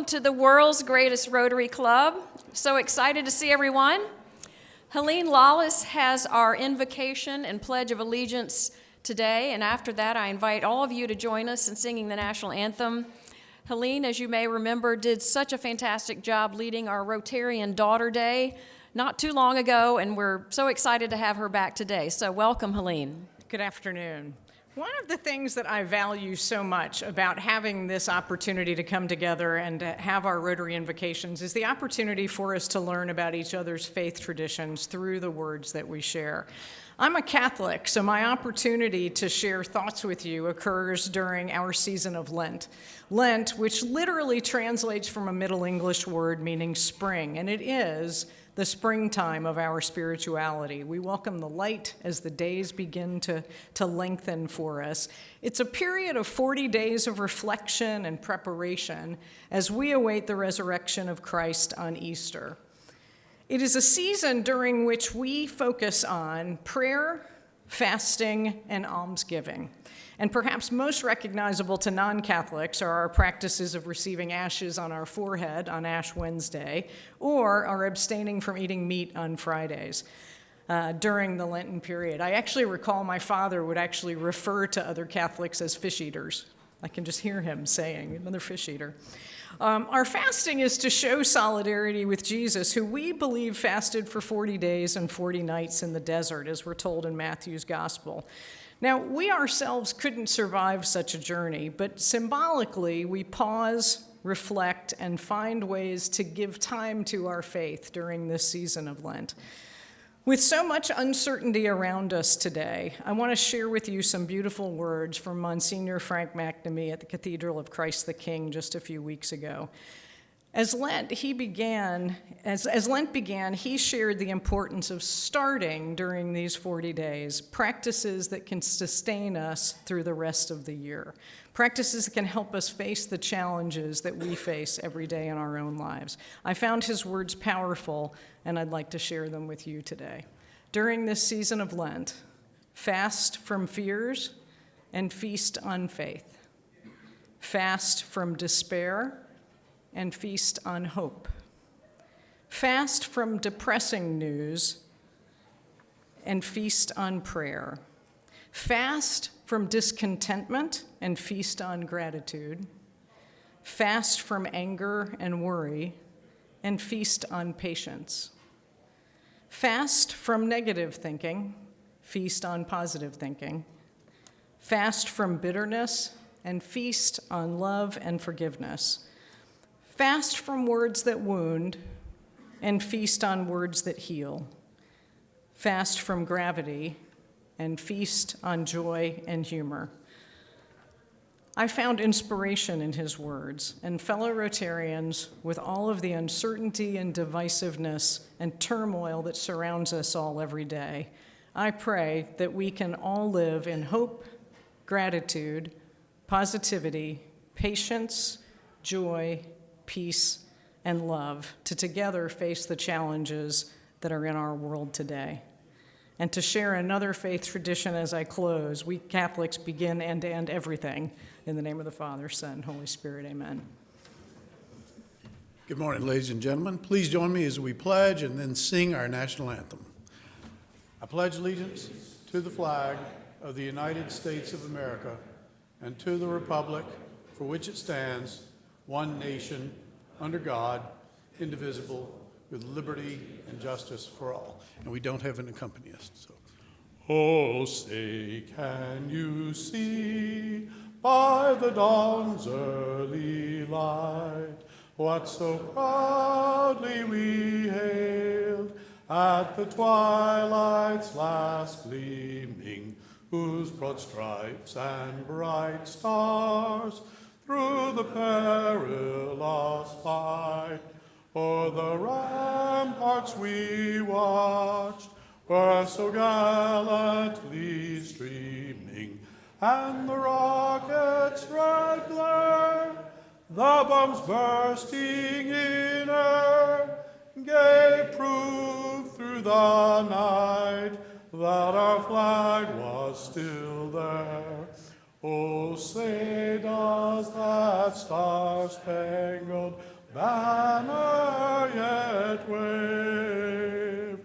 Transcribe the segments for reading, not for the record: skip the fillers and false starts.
to the world's greatest Rotary Club. So excited to see everyone. Helene Lawless has our invocation and Pledge of Allegiance today, and after that I invite all of you to join us in singing the National Anthem. Helene, as you may remember, did such a fantastic job leading our Rotarian Daughter Day not too long ago, and we're so excited to have her back today. So welcome, Helene. Good afternoon. One of the things that I value so much about having this opportunity to come together and to have our Rotary invocations is the opportunity for us to learn about each other's faith traditions through the words that we share. I'm a Catholic, so my opportunity to share thoughts with you occurs during our season of Lent. Lent, which literally translates from a Middle English word meaning spring, and it is the springtime of our spirituality. We welcome the light as the days begin to lengthen for us. It's a period of 40 days of reflection and preparation as we await the resurrection of Christ on Easter. It is a season during which we focus on prayer, fasting, and almsgiving. And perhaps most recognizable to non-Catholics are our practices of receiving ashes on our forehead on Ash Wednesday, or our abstaining from eating meat on Fridays during the Lenten period. I actually recall my father would actually refer to other Catholics as fish eaters. I can just hear him saying, another fish eater. Our fasting is to show solidarity with Jesus, who we believe fasted for 40 days and 40 nights in the desert, as we're told in Matthew's Gospel. Now, we ourselves couldn't survive such a journey, but symbolically, we pause, reflect, and find ways to give time to our faith during this season of Lent. With so much uncertainty around us today, I want to share with you some beautiful words from Monsignor Frank McNamee at the Cathedral of Christ the King just a few weeks ago. As Lent began, he shared the importance of starting during these 40 days, practices that can sustain us through the rest of the year, practices that can help us face the challenges that we face every day in our own lives. I found his words powerful, and I'd like to share them with you today. During this season of Lent, fast from fears and feast on faith. Fast from despair and feast on hope. Fast from depressing news and feast on prayer. Fast from discontentment and feast on gratitude. Fast from anger and worry and feast on patience. Fast from negative thinking, feast on positive thinking. Fast from bitterness and feast on love and forgiveness. Fast from words that wound and feast on words that heal. Fast from gravity and feast on joy and humor. I found inspiration in his words, and fellow Rotarians, with all of the uncertainty and divisiveness and turmoil that surrounds us all every day, I pray that we can all live in hope, gratitude, positivity, patience, joy, peace, and love to together face the challenges that are in our world today. And to share another faith tradition as I close, we Catholics begin and end everything. In the name of the Father, Son, Holy Spirit, amen. Good morning, ladies and gentlemen. Please join me as we pledge and then sing our national anthem. I pledge allegiance to the flag of the United States of America and to the republic for which it stands, one nation, under God, indivisible, with liberty and justice for all. And we don't have an accompanist, so. Oh, say, can you see by the dawn's early light what so proudly we hailed at the twilight's last gleaming, whose broad stripes and bright stars through the perilous fight o'er the ramparts we watched were so gallantly streaming, and the rockets' red glare, the bombs bursting in air, gave proof through the night that our flag was still there. Oh, say does that star-spangled banner yet wave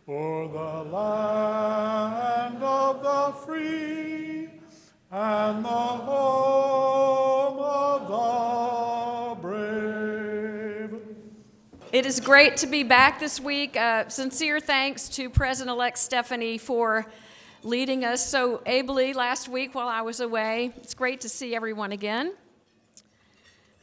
o'er the land of the free and the home of the brave. It is great to be back this week. Sincere thanks to President-elect Stephanie for leading us so ably last week while I was away. It's great to see everyone again.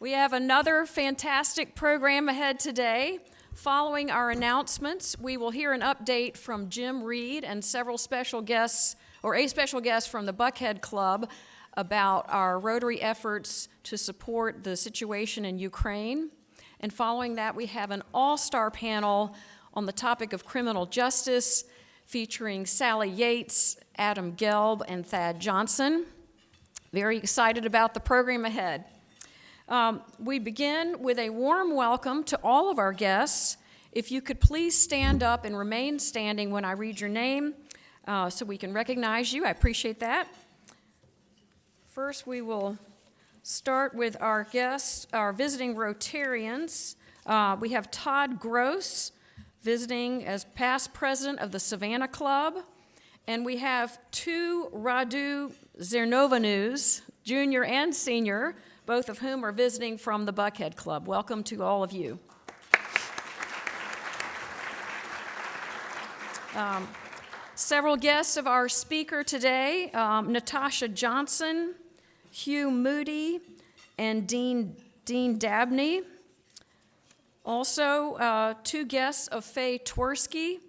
We have another fantastic program ahead today. Following our announcements, we will hear an update from Jim Reed and several special guests, or a special guest from the Buckhead Club, about our Rotary efforts to support the situation in Ukraine. And following that, we have an all-star panel on the topic of criminal justice, featuring Sally Yates, Adam Gelb, and Thad Johnson. Very excited about the program ahead. We begin with a warm welcome to all of our guests. If you could please stand up and remain standing when I read your name so we can recognize you. I appreciate that. First, we will start with our guests, our visiting Rotarians. We have Todd Gross, visiting as past president of the Savannah Club. And we have two Radu Zernovanus, junior and senior, both of whom are visiting from the Buckhead Club. Welcome to all of you. Several guests of our speaker today, Natasha Johnson, Hugh Moody, and Dean Dabney. Also, two guests of Faye Twersky,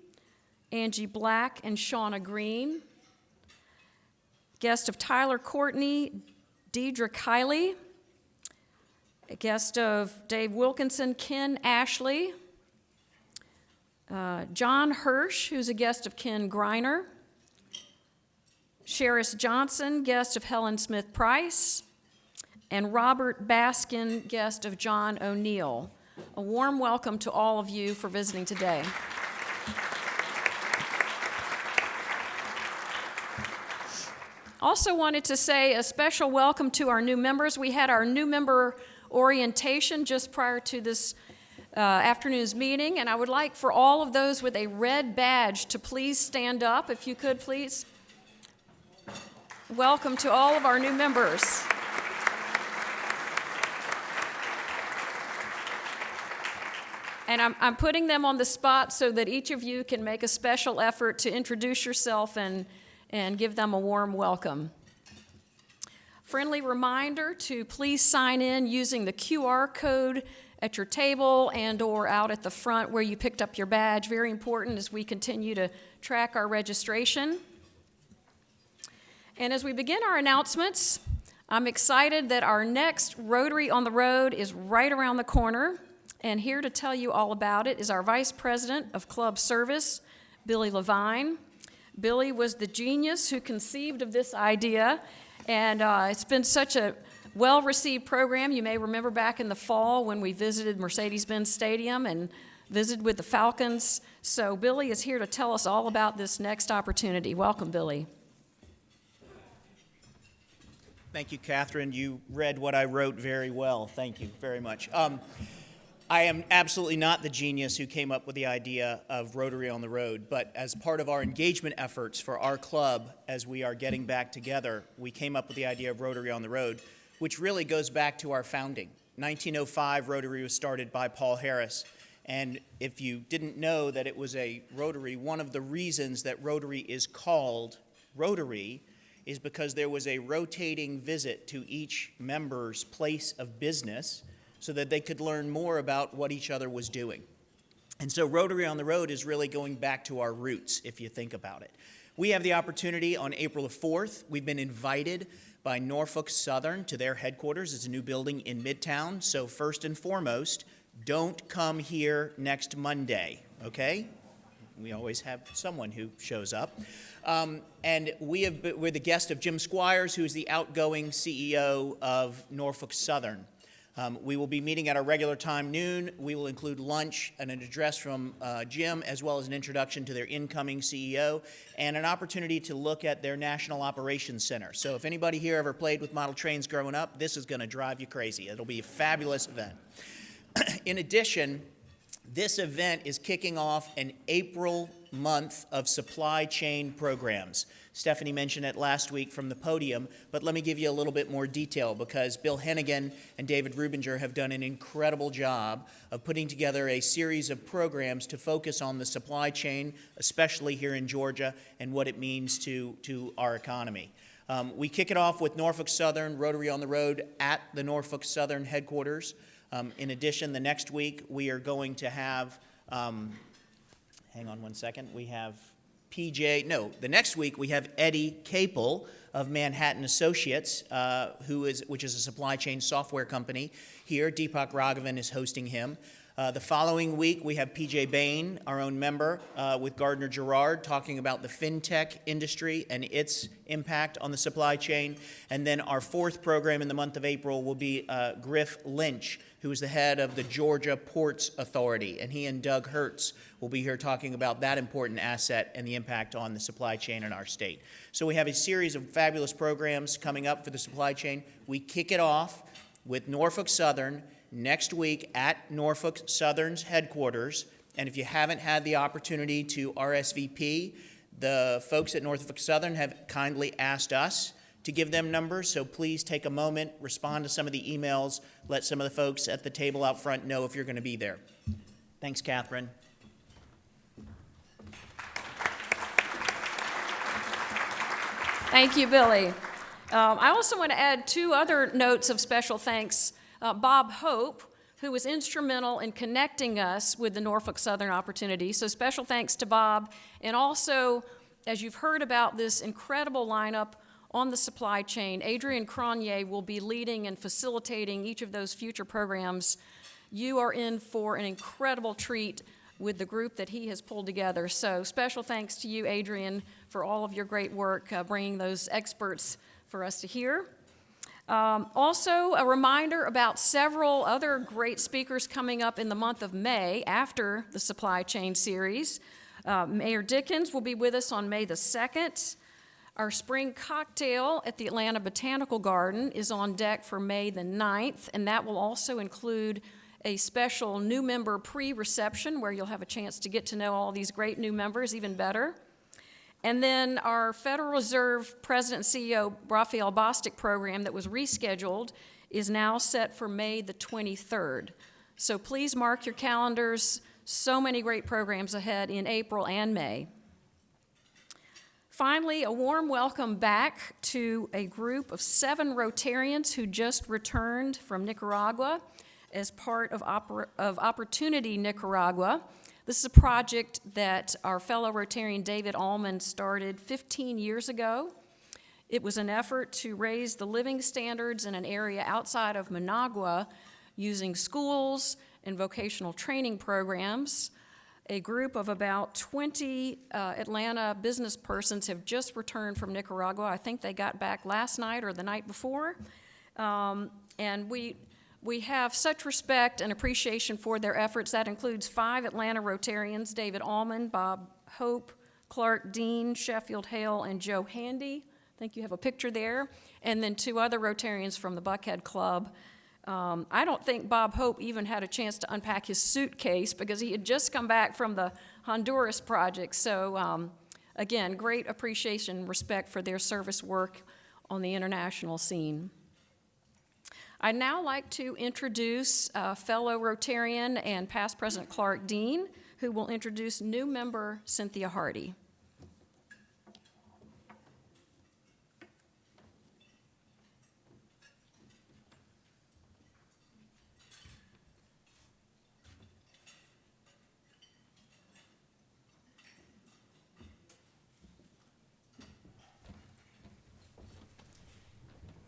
Angie Black, and Shauna Green. Guest of Tyler Courtney, Deidre Kiley. A guest of Dave Wilkinson, Ken Ashley. John Hirsch, who's a guest of Ken Greiner. Sheris Johnson, guest of Helen Smith Price. And Robert Baskin, guest of John O'Neill. A warm welcome to all of you for visiting today. Also wanted to say a special welcome to our new members. We had our new member orientation just prior to this afternoon's meeting, and I would like for all of those with a red badge to please stand up, if you could, please. Welcome to all of our new members. And I'm putting them on the spot so that each of you can make a special effort to introduce yourself and give them a warm welcome. Friendly reminder to please sign in using the QR code at your table and or out at the front where you picked up your badge. Very important as we continue to track our registration. And as we begin our announcements, I'm excited that our next Rotary on the Road is right around the corner. And here to tell you all about it is our Vice President of Club Service, Billy Levine. Billy was the genius who conceived of this idea, and it's been such a well-received program. You may remember back in the fall when we visited Mercedes-Benz Stadium and visited with the Falcons. So Billy is here to tell us all about this next opportunity. Welcome, Billy. Thank you, Catherine. You read what I wrote very well. Thank you very much. I am absolutely not the genius who came up with the idea of Rotary on the Road, but as part of our engagement efforts for our club as we are getting back together, we came up with the idea of Rotary on the Road, which really goes back to our founding. 1905, Rotary was started by Paul Harris, and if you didn't know that it was a Rotary, one of the reasons that Rotary is called Rotary is because there was a rotating visit to each member's place of business so that they could learn more about what each other was doing. And so Rotary on the Road is really going back to our roots, if you think about it. We have the opportunity on April the 4th. We've been invited by Norfolk Southern to their headquarters. It's a new building in Midtown. So first and foremost, don't come here next Monday, okay? We always have someone who shows up. And we're the guest of Jim Squires, who is the outgoing CEO of Norfolk Southern. We will be meeting at our regular time, noon. We will include lunch and an address from Jim, as well as an introduction to their incoming CEO, and an opportunity to look at their National Operations Center. So if anybody here ever played with model trains growing up, this is going to drive you crazy. It'll be a fabulous event. In addition, this event is kicking off an April month of supply chain programs. Stephanie mentioned it last week from the podium, but let me give you a little bit more detail because Bill Hennigan and David Rubinger have done an incredible job of putting together a series of programs to focus on the supply chain, especially here in Georgia, and what it means to our economy. We kick it off with Norfolk Southern, Rotary on the Road at the Norfolk Southern headquarters. In addition, the next week we are going to have, hang on one second, we have the next week we have Eddie Capel of Manhattan Associates, which is a supply chain software company here. Deepak Raghavan is hosting him. The following week we have PJ Bain, our own member, with Gardner Gerard, talking about the fintech industry and its impact on the supply chain. And then our fourth program in the month of April will be Griff Lynch, who is the head of the Georgia Ports Authority, and he and Doug Hertz will be here talking about that important asset and the impact on the supply chain in our state. So we have a series of fabulous programs coming up for the supply chain. We kick it off with Norfolk Southern next week at Norfolk Southern's headquarters, and if you haven't had the opportunity to RSVP, the folks at Norfolk Southern have kindly asked us to give them numbers, so please take a moment, respond to some of the emails, let some of the folks at the table out front know if you're going to be there. Thanks, Catherine. Thank you, Billy. I also want to add two other notes of special thanks. Bob Hope, who was instrumental in connecting us with the Norfolk Southern opportunity, so special thanks to Bob. And also, as you've heard about this incredible lineup on the supply chain, Adrian Cronje will be leading and facilitating each of those future programs. You are in for an incredible treat with the group that he has pulled together. So special thanks to you, Adrian, for all of your great work bringing those experts for us to hear. Also, a reminder about several other great speakers coming up in the month of May after the supply chain series. Mayor Dickens will be with us on May the 2nd. Our spring cocktail at the Atlanta Botanical Garden is on deck for May the 9th, and that will also include a special new member pre-reception where you'll have a chance to get to know all these great new members even better. And then our Federal Reserve President and CEO Raphael Bostic program that was rescheduled is now set for May the 23rd. So please mark your calendars. So many great programs ahead in April and May. Finally, a warm welcome back to a group of 7 Rotarians who just returned from Nicaragua as part of Opportunity Nicaragua. This is a project that our fellow Rotarian David Allman started 15 years ago. It was an effort to raise the living standards in an area outside of Managua using schools and vocational training programs. A group of about 20 Atlanta business persons have just returned from Nicaragua. I think they got back last night or the night before. And we have such respect and appreciation for their efforts. That includes 5 Atlanta Rotarians, David Allman, Bob Hope, Clark Dean, Sheffield Hale, and Joe Handy. I think you have a picture there. And then 2 other Rotarians from the Buckhead Club. I don't think Bob Hope even had a chance to unpack his suitcase because he had just come back from the Honduras project. So again, great appreciation and respect for their service work on the international scene. I'd now like to introduce fellow Rotarian and past President Clark Dean, who will introduce new member Cynthia Hardy.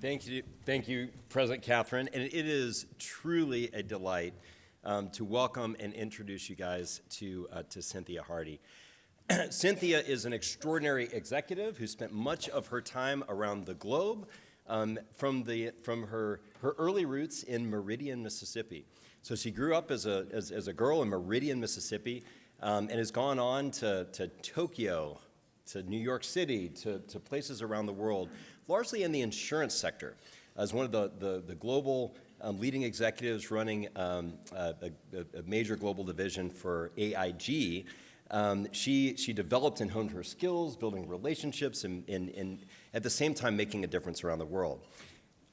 Thank you, President Catherine. And it is truly a delight to welcome and introduce you guys to Cynthia Hardy. Cynthia is an extraordinary executive who spent much of her time around the globe, from her early roots in Meridian, Mississippi. So she grew up as a girl in Meridian, Mississippi, and has gone on to Tokyo, to New York City, to places around the world, largely in the insurance sector, as one of the global leading executives running a major global division for AIG. She developed and honed her skills, building relationships, and at the same time making a difference around the world.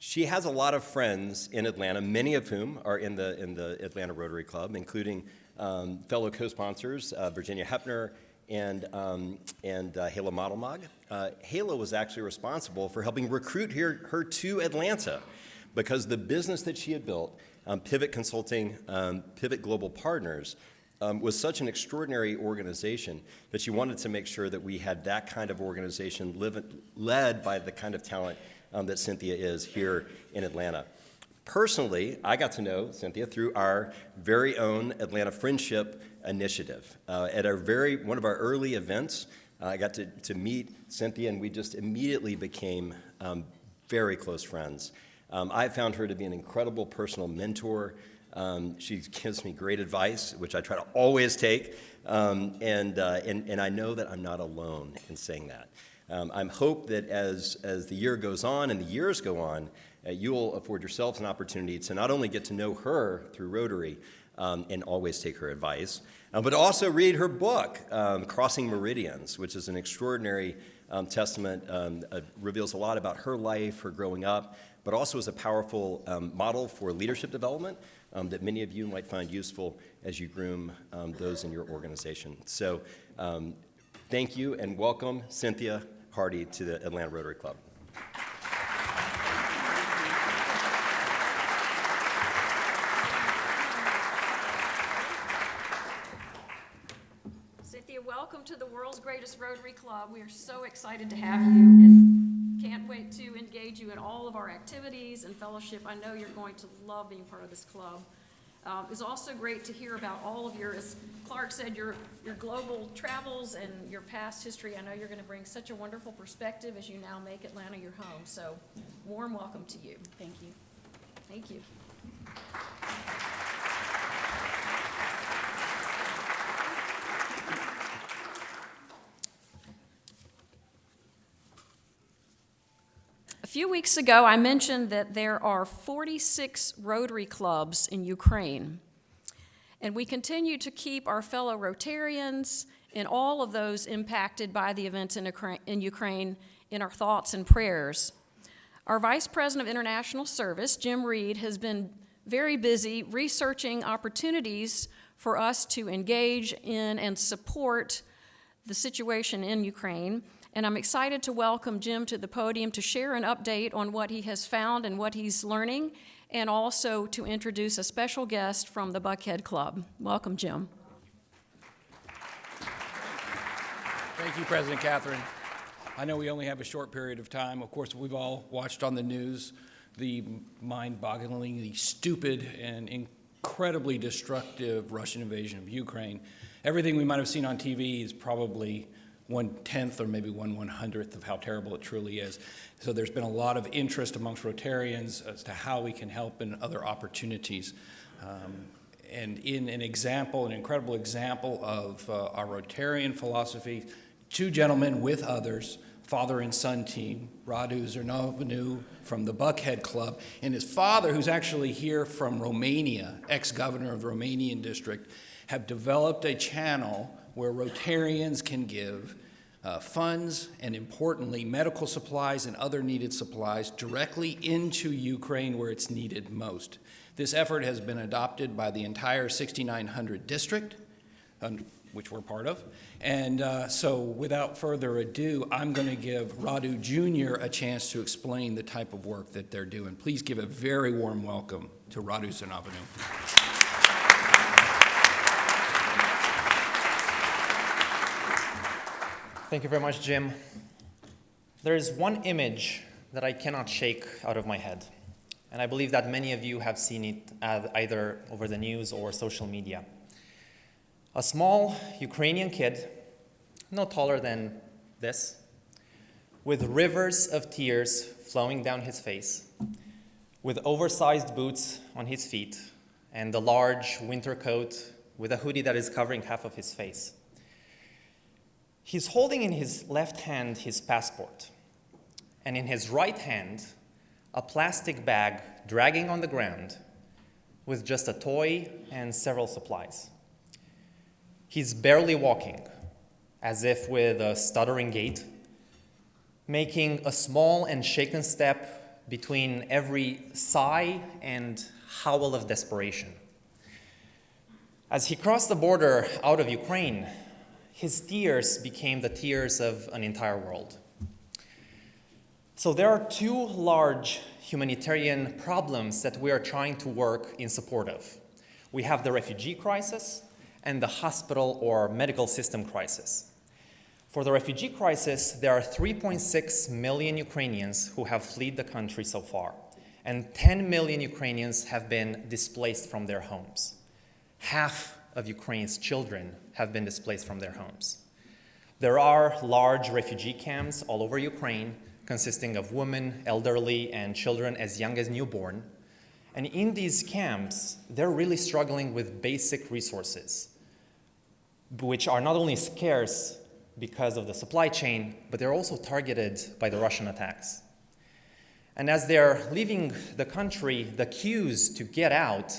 She has a lot of friends in Atlanta, many of whom are in the Atlanta Rotary Club, including fellow co-sponsors Virginia Hepner and Hala Modelmog. Hala was actually responsible for helping recruit her to Atlanta because the business that she had built, Pivot Consulting, Pivot Global Partners, was such an extraordinary organization that she wanted to make sure that we had that kind of organization led by the kind of talent that Cynthia is here in Atlanta. Personally, I got to know Cynthia through our very own Atlanta Friendship Initiative. At one of our early events, I got to meet Cynthia, and we just immediately became very close friends. I found her to be an incredible personal mentor. She gives me great advice, which I try to always take, and I know that I'm not alone in saying that. I hope that as the year goes on and the years go on, you'll afford yourselves an opportunity to not only get to know her through Rotary and always take her advice, but also read her book, Crossing Meridians, which is an extraordinary testament, reveals a lot about her life, her growing up, but also is a powerful model for leadership development that many of you might find useful as you groom those in your organization. So thank you and welcome Cynthia Hardy to the Atlanta Rotary Club. Cynthia, welcome to the world's greatest Rotary Club. We are so excited to have you and can't wait to engage you in all of our activities and fellowship. I know you're going to love being part of this club. It's also great to hear about all of your, as Clark said, your global travels and your past history. I know you're going to bring such a wonderful perspective as you now make Atlanta your home. So, warm welcome to you. Thank you. Thank you. A few weeks ago, I mentioned that there are 46 Rotary clubs in Ukraine, and we continue to keep our fellow Rotarians and all of those impacted by the events in Ukraine in our thoughts and prayers. Our Vice President of International Service, Jim Reed, has been very busy researching opportunities for us to engage in and support the situation in Ukraine. And I'm excited to welcome Jim to the podium to share an update on what he has found and what he's learning, and also to introduce a special guest from the Buckhead Club. Welcome, Jim. Thank you, President Catherine. I know we only have a short period of time. Of course, we've all watched on the news the mind-bogglingly stupid and incredibly destructive Russian invasion of Ukraine. Everything we might have seen on TV is probably 1/10 or maybe 1/100th of how terrible it truly is. So there's been a lot of interest amongst Rotarians as to how we can help in other opportunities. And in an incredible example of our Rotarian philosophy, two gentlemen with others, father and son team, Radu Zernovanu from the Buckhead Club, and his father, who's actually here from Romania, ex-governor of the Romanian district, have developed a channel where Rotarians can give funds and, importantly, medical supplies and other needed supplies directly into Ukraine where it's needed most. This effort has been adopted by the entire 6,900 district, which we're part of. And so without further ado, I'm going to give Radu Jr. a chance to explain the type of work that they're doing. Please give a very warm welcome to Radu Zernovanu. Thank you very much, Jim. There is one image that I cannot shake out of my head, and I believe that many of you have seen it either over the news or social media. A small Ukrainian kid, no taller than this, with rivers of tears flowing down his face, with oversized boots on his feet, and a large winter coat with a hoodie that is covering half of his face. He's holding in his left hand his passport, and in his right hand, a plastic bag dragging on the ground with just a toy and several supplies. He's barely walking, as if with a stuttering gait, making a small and shaken step between every sigh and howl of desperation. As he crossed the border out of Ukraine, his tears became the tears of an entire world. So there are two large humanitarian problems that we are trying to work in support of. We have the refugee crisis and the hospital or medical system crisis. For the refugee crisis, there are 3.6 million Ukrainians who have fled the country so far, and 10 million Ukrainians have been displaced from their homes. Half of Ukraine's children have been displaced from their homes. There are large refugee camps all over Ukraine, consisting of women, elderly, and children as young as newborn. And in these camps, they're really struggling with basic resources, which are not only scarce because of the supply chain, but they're also targeted by the Russian attacks. And as they're leaving the country, the queues to get out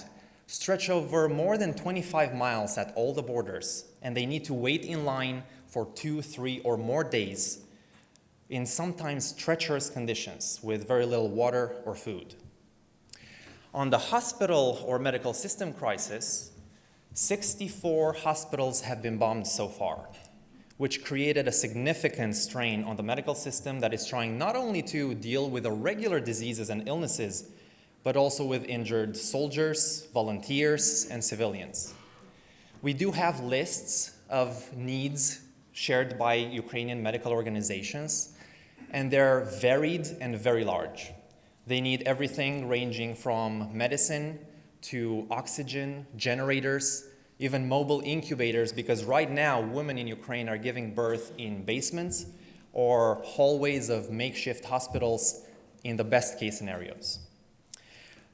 stretch over more than 25 miles at all the borders, and they need to wait in line for 2, 3, or more days in sometimes treacherous conditions with very little water or food. On the hospital or medical system crisis, 64 hospitals have been bombed so far, which created a significant strain on the medical system that is trying not only to deal with the regular diseases and illnesses, but also with injured soldiers, volunteers, and civilians. We do have lists of needs shared by Ukrainian medical organizations, and they're varied and very large. They need everything ranging from medicine to oxygen, generators, even mobile incubators, because right now women in Ukraine are giving birth in basements or hallways of makeshift hospitals in the best case scenarios.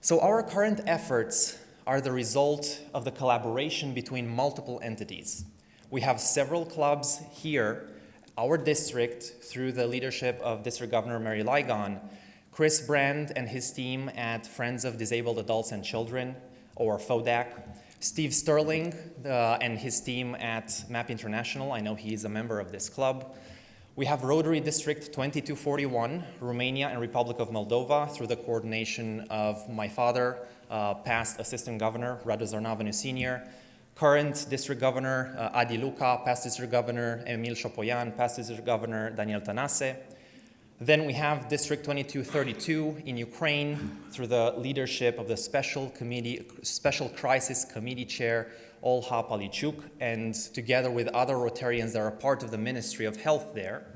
So our current efforts are the result of the collaboration between multiple entities. We have several clubs here, our district, through the leadership of District Governor Mary Ligon, Chris Brand and his team at Friends of Disabled Adults and Children, or FODAC, Steve Sterling and his team at MAP International. I know he is a member of this club. We have Rotary District 2241, Romania and Republic of Moldova, through the coordination of my father, past Assistant Governor Radu Zarnavanu Sr., current District Governor Adi Luca, past District Governor Emil Shopoyan, past District Governor Daniel Tanase. Then we have District 2232 in Ukraine through the leadership of the Special Crisis Committee Chair Olha Palichuk, and together with other Rotarians that are part of the Ministry of Health there.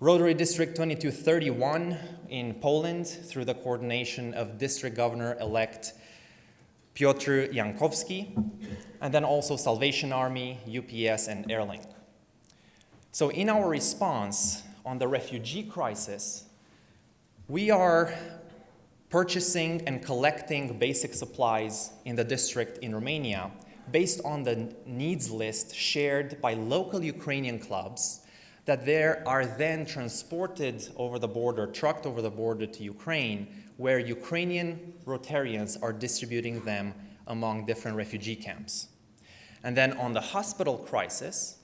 Rotary District 2231 in Poland through the coordination of District Governor-elect Piotr Jankowski, and then also Salvation Army, UPS, and Airlink. So in our response on the refugee crisis, we are purchasing and collecting basic supplies in the district in Romania based on the needs list shared by local Ukrainian clubs that are then transported over the border, trucked over the border to Ukraine, where Ukrainian Rotarians are distributing them among different refugee camps. And then on the hospital crisis,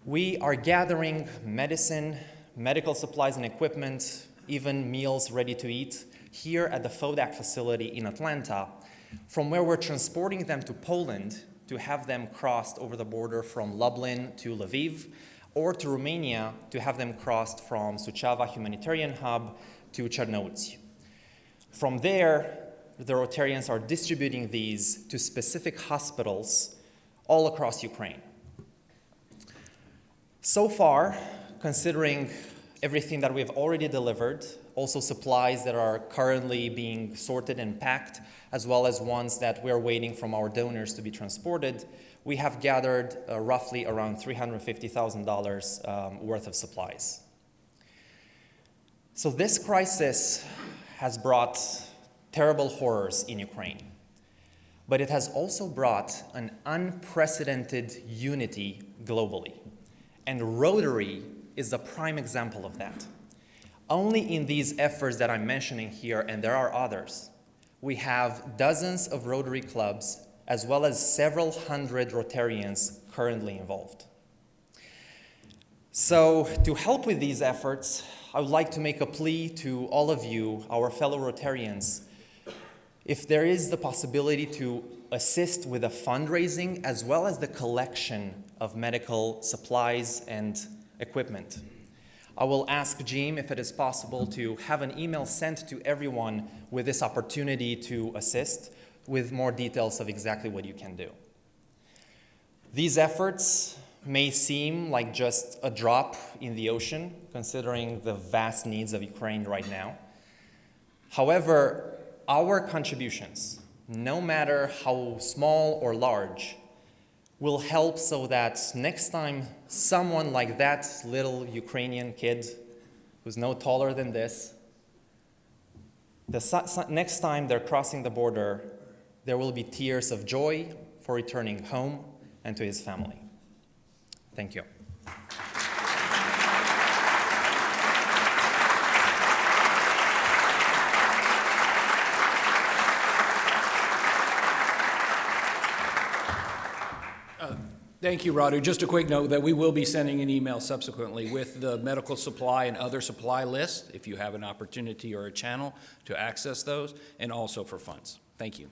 we are gathering medicine, medical supplies and equipment, even meals ready to eat, here at the FODAC facility in Atlanta, from where we're transporting them to Poland to have them crossed over the border from Lublin to Lviv, or to Romania to have them crossed from Suceava Humanitarian Hub to Czernowitz. From there, the Rotarians are distributing these to specific hospitals all across Ukraine. So far, considering everything that we've already delivered, also supplies that are currently being sorted and packed, as well as ones that we're waiting from our donors to be transported, we have gathered roughly around $350,000 worth of supplies. So this crisis has brought terrible horrors in Ukraine, but it has also brought an unprecedented unity globally. And Rotary is a prime example of that. Only in these efforts that I'm mentioning here, and there are others, we have dozens of Rotary clubs, as well as several hundred Rotarians currently involved. So, to help with these efforts, I would like to make a plea to all of you, our fellow Rotarians. If there is the possibility to assist with the fundraising as well as the collection of medical supplies and equipment, I will ask Jim if it is possible to have an email sent to everyone with this opportunity to assist with more details of exactly what you can do. These efforts may seem like just a drop in the ocean, considering the vast needs of Ukraine right now. However, our contributions, no matter how small or large, will help so that next time someone like that little Ukrainian kid who's no taller than this, next time they're crossing the border, there will be tears of joy for returning home and to his family. Thank you. Thank you, Radu. Just a quick note that we will be sending an email subsequently with the medical supply and other supply list, if you have an opportunity or a channel to access those, and also for funds. Thank you.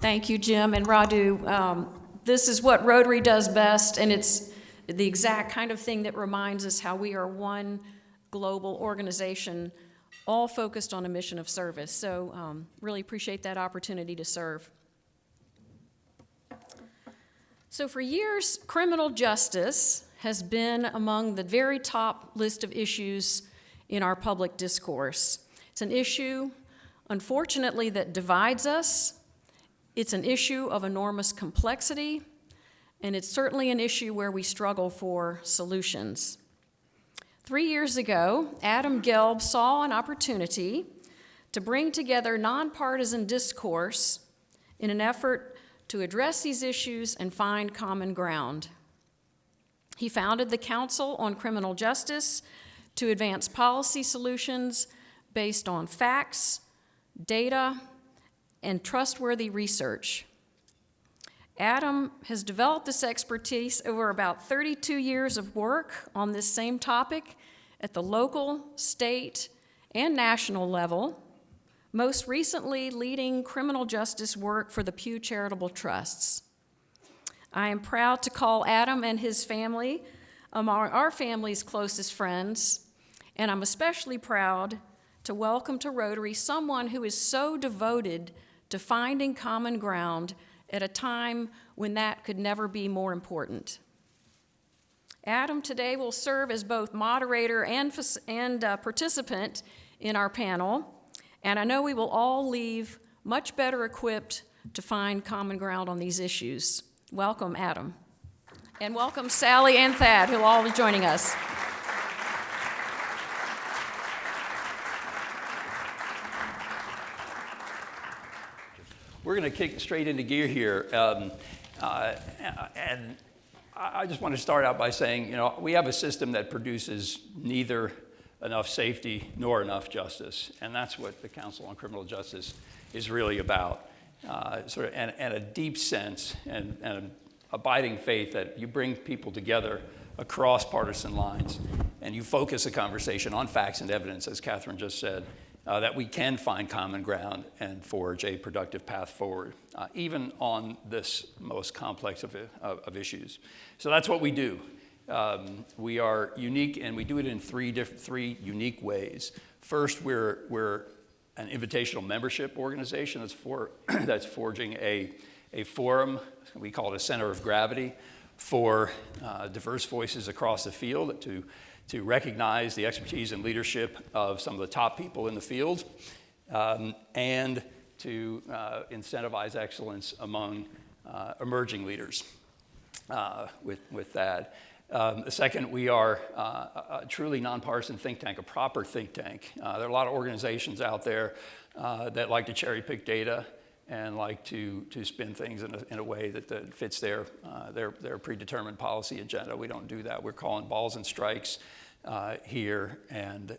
Thank you, Jim and Radu. This is what Rotary does best, and it's the exact kind of thing that reminds us how we are one global organization, all focused on a mission of service. So really appreciate that opportunity to serve. So for years, criminal justice has been among the very top list of issues in our public discourse. It's an issue, unfortunately, that divides us. It's an issue of enormous complexity, and it's certainly an issue where we struggle for solutions. 3 years ago, Adam Gelb saw an opportunity to bring together nonpartisan discourse in an effort to address these issues and find common ground. He founded the Council on Criminal Justice to advance policy solutions based on facts, data, and trustworthy research. Adam has developed this expertise over about 32 years of work on this same topic at the local, state, and national level, most recently leading criminal justice work for the Pew Charitable Trusts. I am proud to call Adam and his family among our family's closest friends, and I'm especially proud to welcome to Rotary someone who is so devoted to finding common ground at a time when that could never be more important. Adam today will serve as both moderator and participant in our panel, and I know we will all leave much better equipped to find common ground on these issues. Welcome, Adam. And welcome Sally and Thad, who will all be joining us. We're going to kick straight into gear here. And I just want to start out by saying, you know, we have a system that produces neither enough safety nor enough justice. And that's what the Council on Criminal Justice is really about. And a deep sense and an abiding faith that you bring people together across partisan lines and you focus a conversation on facts and evidence, as Catherine just said, that we can find common ground and forge a productive path forward, even on this most complex of issues. So that's what we do. We are unique, and we do it in three unique ways. First, we're an invitational membership organization that's forging a forum. We call it a center of gravity for diverse voices across the field to recognize the expertise and leadership of some of the top people in the field, and to incentivize excellence among emerging leaders with that. The second, we are a truly nonpartisan think tank, a proper think tank. There are a lot of organizations out there that like to cherry pick data and like to spin things in a way that fits their predetermined policy agenda. We don't do that. We're calling balls and strikes here and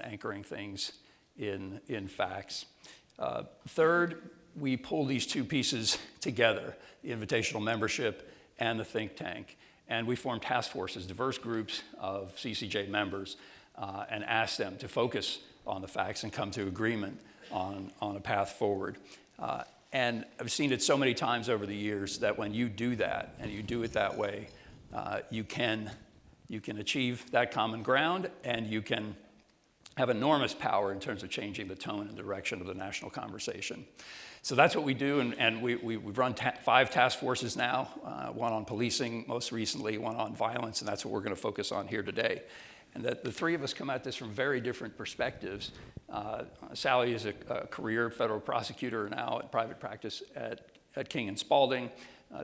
anchoring things in facts. Third, we pull these two pieces together, the invitational membership and the think tank. And we form task forces, diverse groups of CCJ members, and ask them to focus on the facts and come to agreement on a path forward. And I've seen it so many times over the years that when you do that, and you do it that way, you can achieve that common ground, and you can have enormous power in terms of changing the tone and direction of the national conversation. So that's what we do, and we've run 5 task forces now, one on policing most recently, one on violence, and that's what we're going to focus on here today. And that the 3 of us come at this from very different perspectives. Sally is a career federal prosecutor now in private practice at King and Spalding.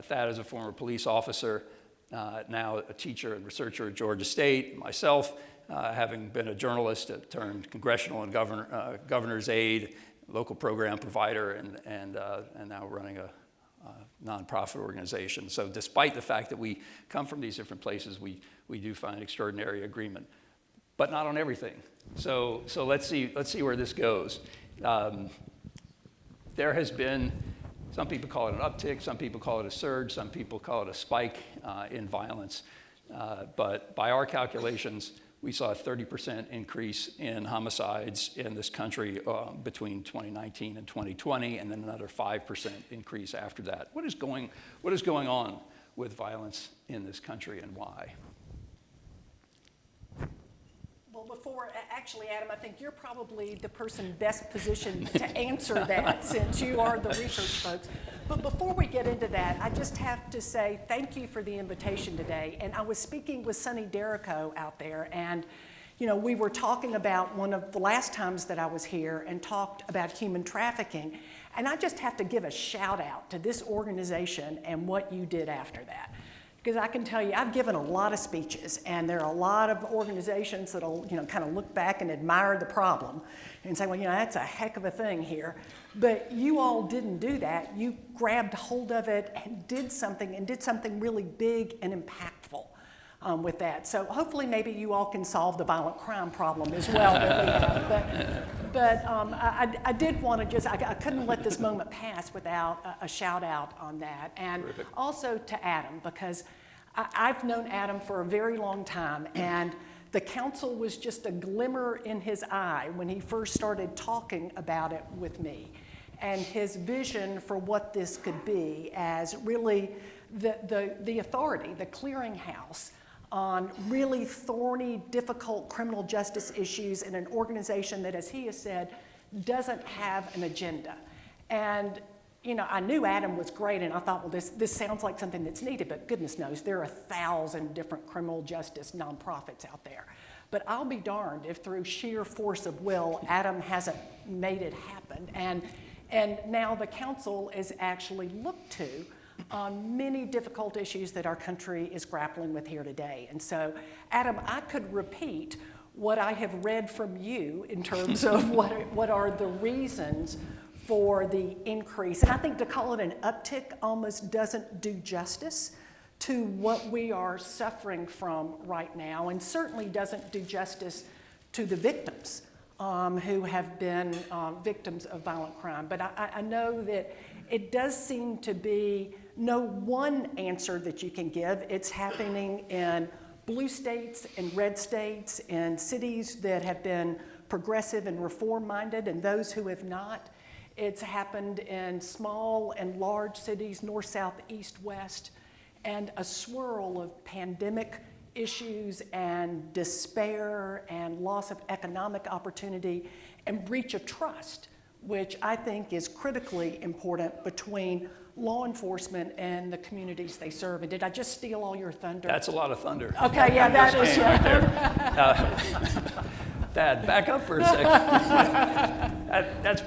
Thad is a former police officer, now a teacher and researcher at Georgia State. Myself, having been a journalist turned congressional and governor's aide, local program provider, and now running a nonprofit organization. So despite the fact that we come from these different places, we do find extraordinary agreement, but not on everything. So let's see where this goes. There has been, some people call it an uptick, some people call it a surge, some people call it a spike in violence. But by our calculations, we saw a 30% increase in homicides in this country between 2019 and 2020, and then another 5% increase after that. What is going on with violence in this country, and why? Well, actually, Adam, I think you're probably the person best positioned to answer that since you are the research folks. But before we get into that, I just have to say thank you for the invitation today. And I was speaking with Sonny Derrico out there, and we were talking about one of the last times that I was here and talked about human trafficking. And I just have to give a shout out to this organization and what you did after that. Because I can tell you, I've given a lot of speeches, and there are a lot of organizations that'll, kind of look back and admire the problem and say, well, that's a heck of a thing here. But you all didn't do that. You grabbed hold of it and did something really big and impactful with that. So hopefully maybe you all can solve the violent crime problem as well that we have. But I did want to I couldn't let this moment pass without a shout out on that. And Terrific. Also to Adam, because I've known Adam for a very long time, and the council was just a glimmer in his eye when he first started talking about it with me, and his vision for what this could be as really the authority, the clearinghouse on really thorny, difficult criminal justice issues in an organization that, as he has said, doesn't have an agenda. And I knew Adam was great, and I thought, well, this sounds like something that's needed, but goodness knows, there are 1,000 different criminal justice nonprofits out there. But I'll be darned if through sheer force of will, Adam hasn't made it happen. And now the council is actually looked to on many difficult issues that our country is grappling with here today. And so, Adam, I could repeat what I have read from you in terms of what are the reasons for the increase. And I think to call it an uptick almost doesn't do justice to what we are suffering from right now, and certainly doesn't do justice to the victims who have been victims of violent crime. But I know that it does seem to be no one answer that you can give. It's happening in blue states and red states, in cities that have been progressive and reform-minded, and those who have not. It's happened in small and large cities, north, south, east, west, and a swirl of pandemic issues and despair and loss of economic opportunity and breach of trust, which I think is critically important between law enforcement and the communities they serve. And did I just steal all your thunder? That's a lot of thunder. Okay, yeah, that is, yeah. Dad, back up for a second. That's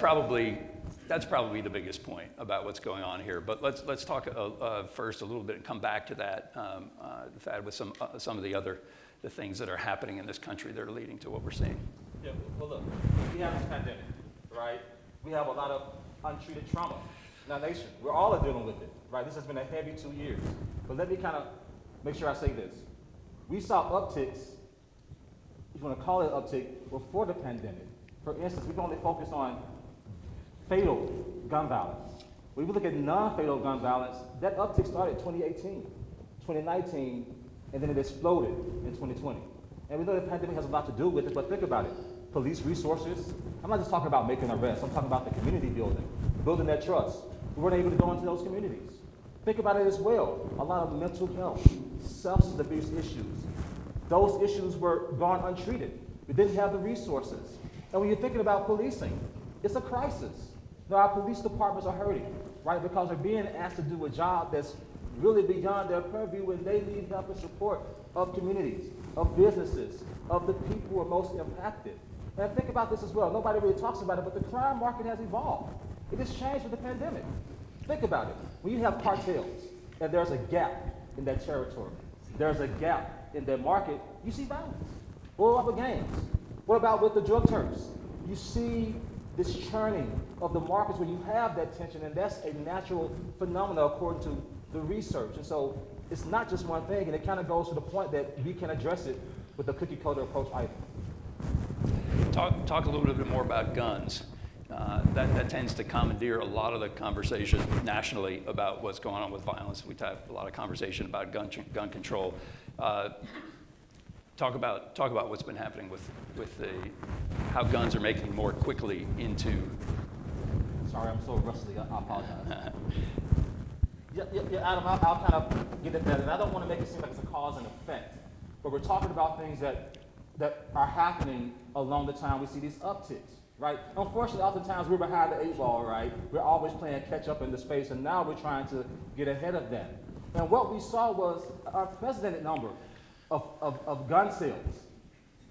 probably the biggest point about what's going on here. But let's talk first a little bit and come back to that, Thad, with some of the things that are happening in this country that are leading to what we're seeing. Yeah, well, look, we have this pandemic, right? We have a lot of untreated trauma in our nation. We're all dealing with it, right? This has been a heavy 2 years. But let me kind of make sure I say this. We saw upticks, if you want to call it uptick, before the pandemic. For instance, we've only focused on fatal gun violence. When we look at non-fatal gun violence, that uptick started in 2018, 2019, and then it exploded in 2020. And we know the pandemic has a lot to do with it, but think about it. Police resources. I'm not just talking about making arrests. I'm talking about the community building that trust. We weren't able to go into those communities. Think about it as well. A lot of mental health, substance abuse issues. Those issues were gone untreated. We didn't have the resources. And when you're thinking about policing, it's a crisis. Now, our police departments are hurting, right? Because they're being asked to do a job that's really beyond their purview, and they need help and support of communities, of businesses, of the people who are most impacted. And think about this as well. Nobody really talks about it, but the crime market has evolved. It has changed with the pandemic. Think about it. When you have cartels, and there's a gap in that territory, there's a gap in that market, you see violence. What about with gangs? What about with the drug turfs? You see this churning of the markets where you have that tension, and that's a natural phenomenon according to the research. And so it's not just one thing, and it kind of goes to the point that we can address it with a cookie cutter approach either. Talk a little bit more about guns. That tends to commandeer a lot of the conversation nationally about what's going on with violence. We have a lot of conversation about gun control. Talk about what's been happening with how guns are making more quickly into. Sorry, I'm so rusty. I apologize. Yeah, Adam, I'll kind of get at that, and I don't want to make it seem like it's a cause and effect, but we're talking about things that are happening along the time we see these upticks, right? Unfortunately, oftentimes we're behind the 8 ball, right? We're always playing catch up in the space, and now we're trying to get ahead of that. And what we saw was an unprecedented number of gun sales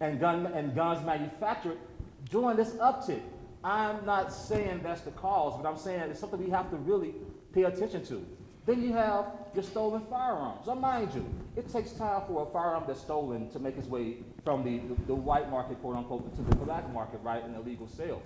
and guns manufactured during this uptick. I'm not saying that's the cause, but I'm saying it's something we have to really pay attention to. Then you have your stolen firearms. Now, mind you, it takes time for a firearm that's stolen to make its way from the white market, quote unquote, to the black market, right, in illegal sales.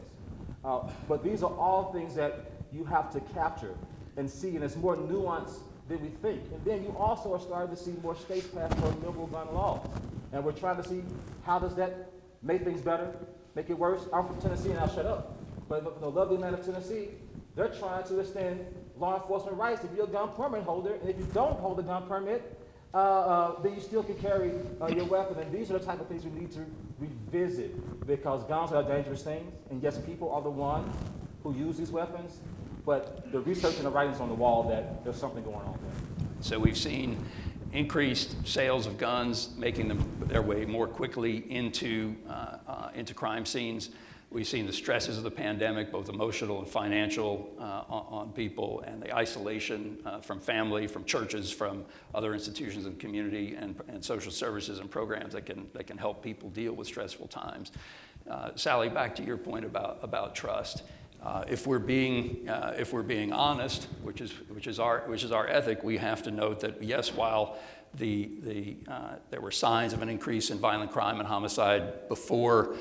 But these are all things that you have to capture and see, and it's more nuanced than we think. And then you also are starting to see more states pass more liberal gun laws. And we're trying to see how does that make things better, make it worse. I'm from Tennessee, and I'll shut up. But the lovely land of Tennessee, they're trying to extend law enforcement rights if you're a gun permit holder, and if you don't hold a gun permit, then you still can carry your weapon. And these are the type of things we need to revisit, because guns are dangerous things, and yes, people are the ones who use these weapons, but the research and the writings on the wall that there's something going on there. So we've seen increased sales of guns, making them their way more quickly into crime scenes. We've seen the stresses of the pandemic, both emotional and financial, on people, and the isolation from family, from churches, from other institutions in the community, and social services and programs that can help people deal with stressful times. Sally, back to your point about trust. If we're being honest, which is our ethic, we have to note that yes, while there were signs of an increase in violent crime and homicide before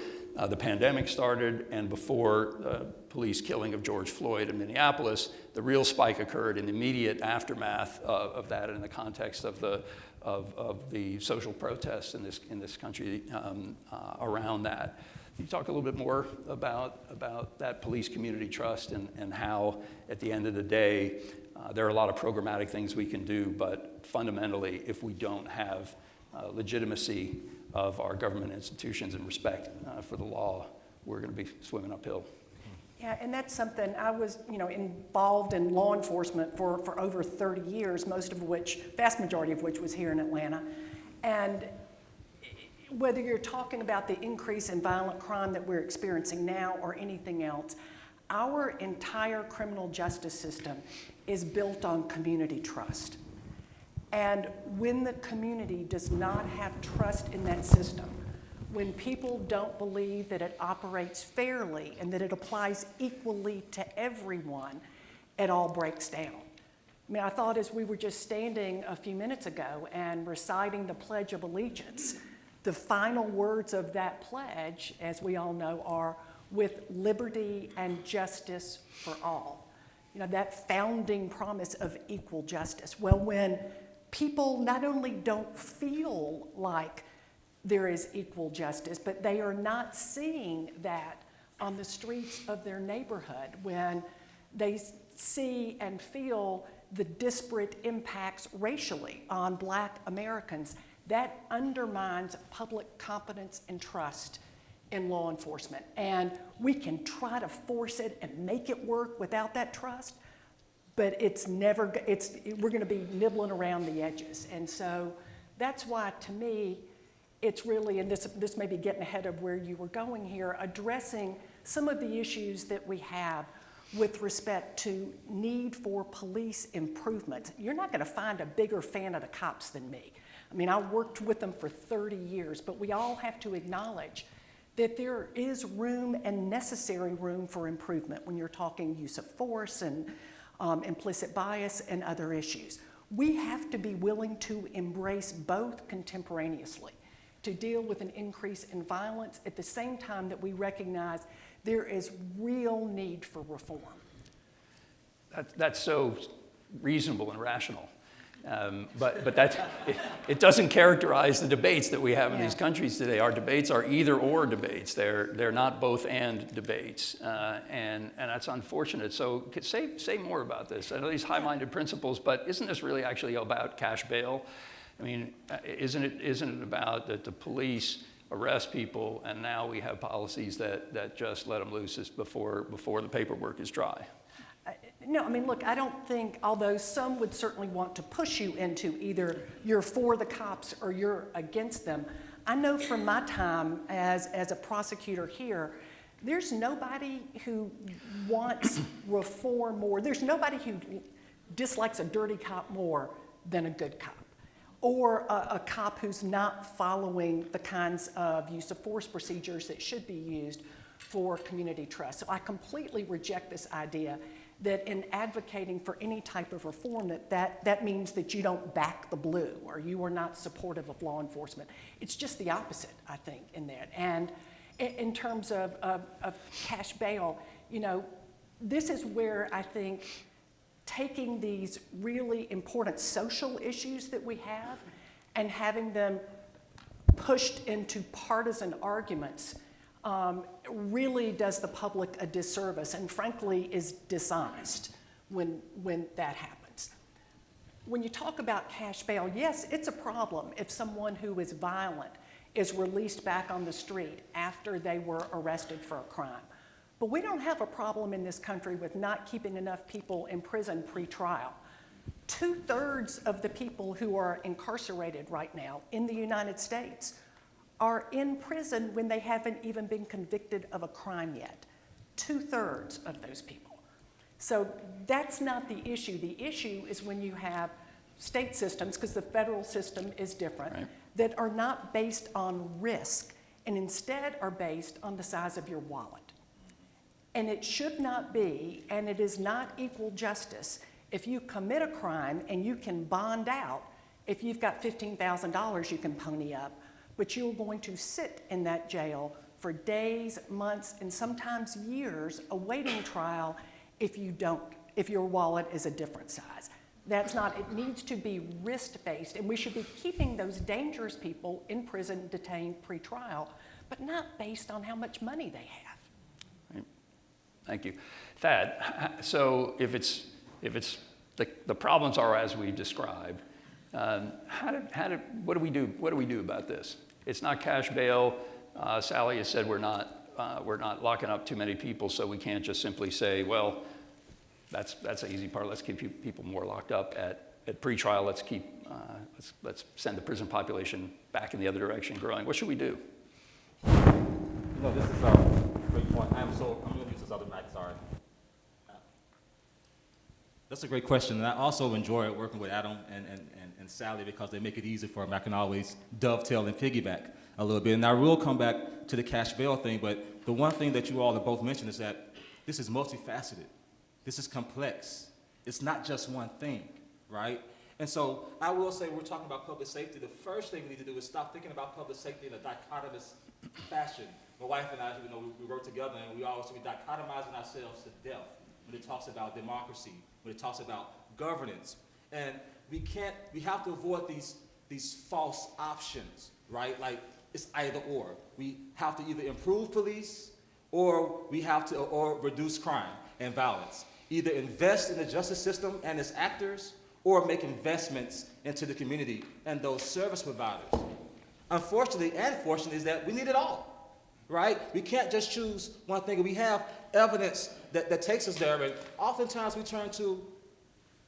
the pandemic started and before police killing of George Floyd in Minneapolis, the real spike occurred in the immediate aftermath of that, in the context of the social protests in this country around that. Can you talk a little bit more about that police community trust and how, at the end of the day, there are a lot of programmatic things we can do, but fundamentally, if we don't have legitimacy of our government institutions and respect for the law, we're going to be swimming uphill. Yeah, and that's something I was, involved in law enforcement for over 30 years, vast majority of which was here in Atlanta. And whether you're talking about the increase in violent crime that we're experiencing now or anything else, our entire criminal justice system is built on community trust. And when the community does not have trust in that system, when people don't believe that it operates fairly and that it applies equally to everyone, it all breaks down. I mean, I thought as we were just standing a few minutes ago and reciting the Pledge of Allegiance, the final words of that pledge, as we all know, are "with liberty and justice for all." That founding promise of equal justice. Well, when people not only don't feel like there is equal justice, but they are not seeing that on the streets of their neighborhood when they see and feel the disparate impacts racially on Black Americans. That undermines public confidence and trust in law enforcement. And we can try to force it and make it work without that trust, but we're gonna be nibbling around the edges. And so that's why, to me, it's really, and this may be getting ahead of where you were going here, addressing some of the issues that we have with respect to need for police improvements. You're not gonna find a bigger fan of the cops than me. I mean, I worked with them for 30 years, but we all have to acknowledge that there is room and necessary room for improvement when you're talking use of force and implicit bias and other issues. We have to be willing to embrace both contemporaneously to deal with an increase in violence at the same time that we recognize there is real need for reform. That's so reasonable and rational. But it doesn't characterize the debates that we have in these countries today. Our debates are either or debates. They're not both and debates, and that's unfortunate. So say more about this. I know these high-minded principles, but isn't this really actually about cash bail? I mean, isn't it about that the police arrest people and now we have policies that just let them loose before the paperwork is dry? No, I mean, look, I don't think, although some would certainly want to push you into either you're for the cops or you're against them, I know from my time as a prosecutor here, there's nobody who wants reform more. There's nobody who dislikes a dirty cop more than a good cop, or a cop who's not following the kinds of use of force procedures that should be used for community trust. So I completely reject this idea that in advocating for any type of reform that means that you don't back the blue or you are not supportive of law enforcement. It's just the opposite, I think, in that. And in terms of cash bail, you know, this is where I think taking these really important social issues that we have and having them pushed into partisan arguments really does the public a disservice and frankly is dishonest when that happens. When you talk about cash bail, yes, it's a problem if someone who is violent is released back on the street after they were arrested for a crime. But we don't have a problem in this country with not keeping enough people in prison pre-trial. 2/3 of the people who are incarcerated right now in the United States are in prison when they haven't even been convicted of a crime yet. 2/3 of those people. So that's not the issue. The issue is when you have state systems, because the federal system is different, right, that are not based on risk and instead are based on the size of your wallet. And it should not be, and it is not equal justice, if you commit a crime and you can bond out, if you've got $15,000 you can pony up, but you're going to sit in that jail for days, months, and sometimes years awaiting trial if your wallet is a different size. That's not, it needs to be risk-based, and we should be keeping those dangerous people in prison, detained pre-trial, but not based on how much money they have. Right. Thank you. Thad, so if the problems are as we described, what do we do about this? It's not cash bail. Sally has said we're not locking up too many people, so we can't just simply say, well, that's the easy part. Let's keep people more locked up at pretrial. Let's send the prison population back in the other direction, growing. What should we do? No, this is a great point. I'm going to use this other mic. Sorry. That's a great question, and I also enjoy working with Adam and Sally because they make it easy for them. I can always dovetail and piggyback a little bit. And I will come back to the cash bail thing, but the one thing that you all have both mentioned is that this is multifaceted. This is complex. It's not just one thing, right? And so I will say, we're talking about public safety. The first thing we need to do is stop thinking about public safety in a dichotomous fashion. My wife and I, we work together, and we always be dichotomizing ourselves to death when it talks about democracy, when it talks about governance. And we have to avoid these false options, right? Like it's either or. We have to either improve police or we have to or reduce crime and violence. Either invest in the justice system and its actors, or make investments into the community and those service providers. Unfortunately and fortunately is that we need it all, right? We can't just choose one thing. We have evidence that takes us there, and oftentimes we turn to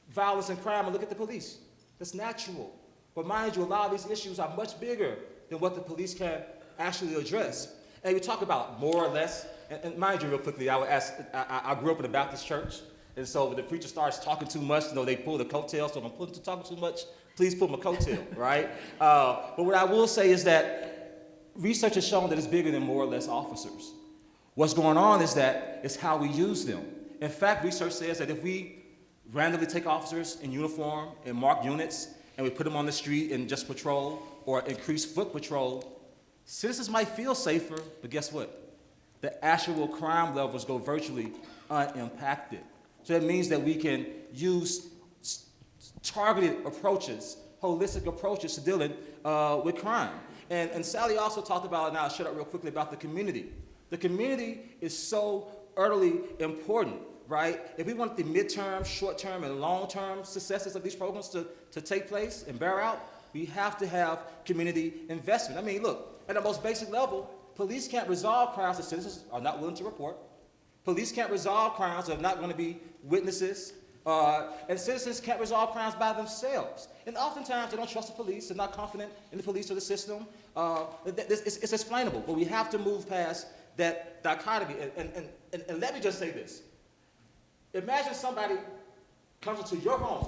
violence and crime and look at the police. That's natural. But mind you, a lot of these issues are much bigger than what the police can actually address. And we talk about more or less, and mind you, real quickly, I grew up in a Baptist church, and so when the preacher starts talking too much, they pull the coattail, so if I'm talking too much, please pull my coattail, right? But what I will say is that research has shown that it's bigger than more or less officers. What's going on is that it's how we use them. In fact, research says that if we randomly take officers in uniform and mark units, and we put them on the street and just patrol or increase foot patrol, citizens might feel safer, but guess what? The actual crime levels go virtually unimpacted. So that means that we can use targeted approaches, holistic approaches to dealing with crime. And Sally also talked about, and I'll shut up real quickly, about the community. The community is so utterly important, right? If we want the midterm, short-term, and long-term successes of these programs to take place and bear out, we have to have community investment. I mean, look, at the most basic level, police can't resolve crimes that citizens are not willing to report. Police can't resolve crimes that are not going to be witnesses. And citizens can't resolve crimes by themselves. And oftentimes they don't trust the police, they're not confident in the police or the system. It's explainable, but we have to move past that dichotomy. And let me just say this. Imagine somebody comes into your home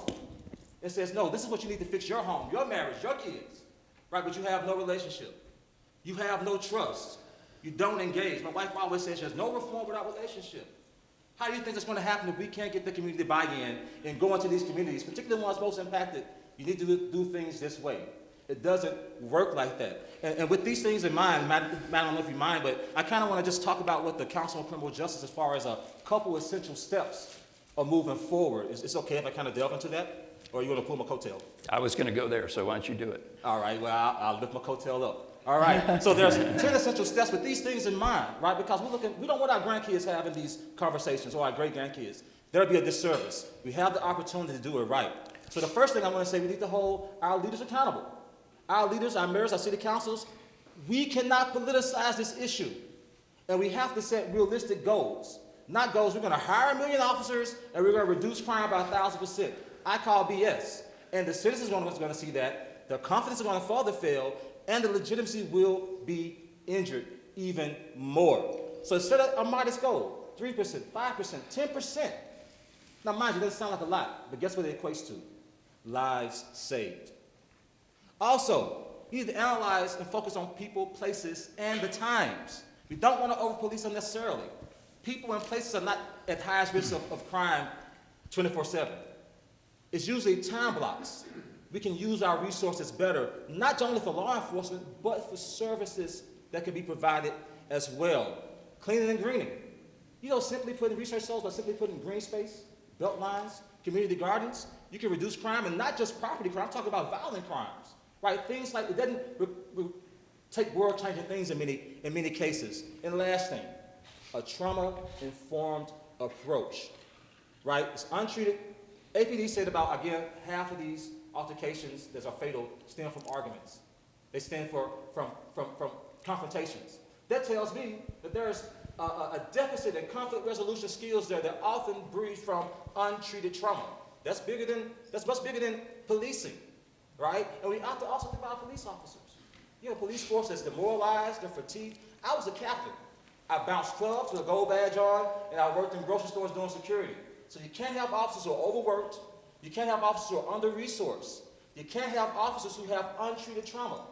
and says, no, this is what you need to fix your home, your marriage, your kids, right? But you have no relationship. You have no trust. You don't engage. My wife always says there's no reform without relationship. How do you think it's going to happen if we can't get the community buy-in and go into these communities, particularly the ones most impacted? You need to do things this way. It doesn't work like that. And with these things in mind, Matt, I don't know if you mind, but I kind of want to just talk about what the Council on Criminal Justice, as far as a couple essential steps of moving forward. It's okay if I kind of delve into that? Or you want to pull my coattail? I was going to go there, so why don't you do it? All right, well, I'll lift my coattail up. All right, so there's 10 essential steps with these things in mind, right? Because we don't want our grandkids having these conversations, or our great-grandkids. There'll be a disservice. We have the opportunity to do it right. So the first thing I'm going to say, we need to hold our leaders accountable. Our leaders, our mayors, our city councils, we cannot politicize this issue. And we have to set realistic goals. Not goals, we're going to hire 1 million officers, and we're going to reduce crime by 1,000%. I call BS. And the citizens are going to see that. Their confidence is going to further fail, and the legitimacy will be injured even more. So set a modest goal, 3%, 5%, 10%. Now mind you, it doesn't sound like a lot, but guess what it equates to? Lives saved. Also, you need to analyze and focus on people, places, and the times. We don't want to over-police unnecessarily. People and places are not at highest risk of crime 24/7. It's usually time blocks. We can use our resources better, not only for law enforcement, but for services that can be provided as well. Cleaning and greening. Simply putting research shows by simply putting green space, belt lines, community gardens, you can reduce crime, and not just property crime. I'm talking about violent crimes, right? Things like, it doesn't take world-changing things in many cases. And last thing, a trauma-informed approach, right? It's untreated. APD said about, again, half of these altercations that are fatal stem from arguments. They stem from confrontations. That tells me that there's a deficit in conflict resolution skills there that often breed from untreated trauma. That's much bigger than policing, right? And we have to also think about police officers. Police force that's demoralized, they're fatigued. I was a captain. I bounced clubs with a gold badge on, and I worked in grocery stores doing security. So you can't have officers who are overworked. You can't have officers who are under-resourced. You can't have officers who have untreated trauma.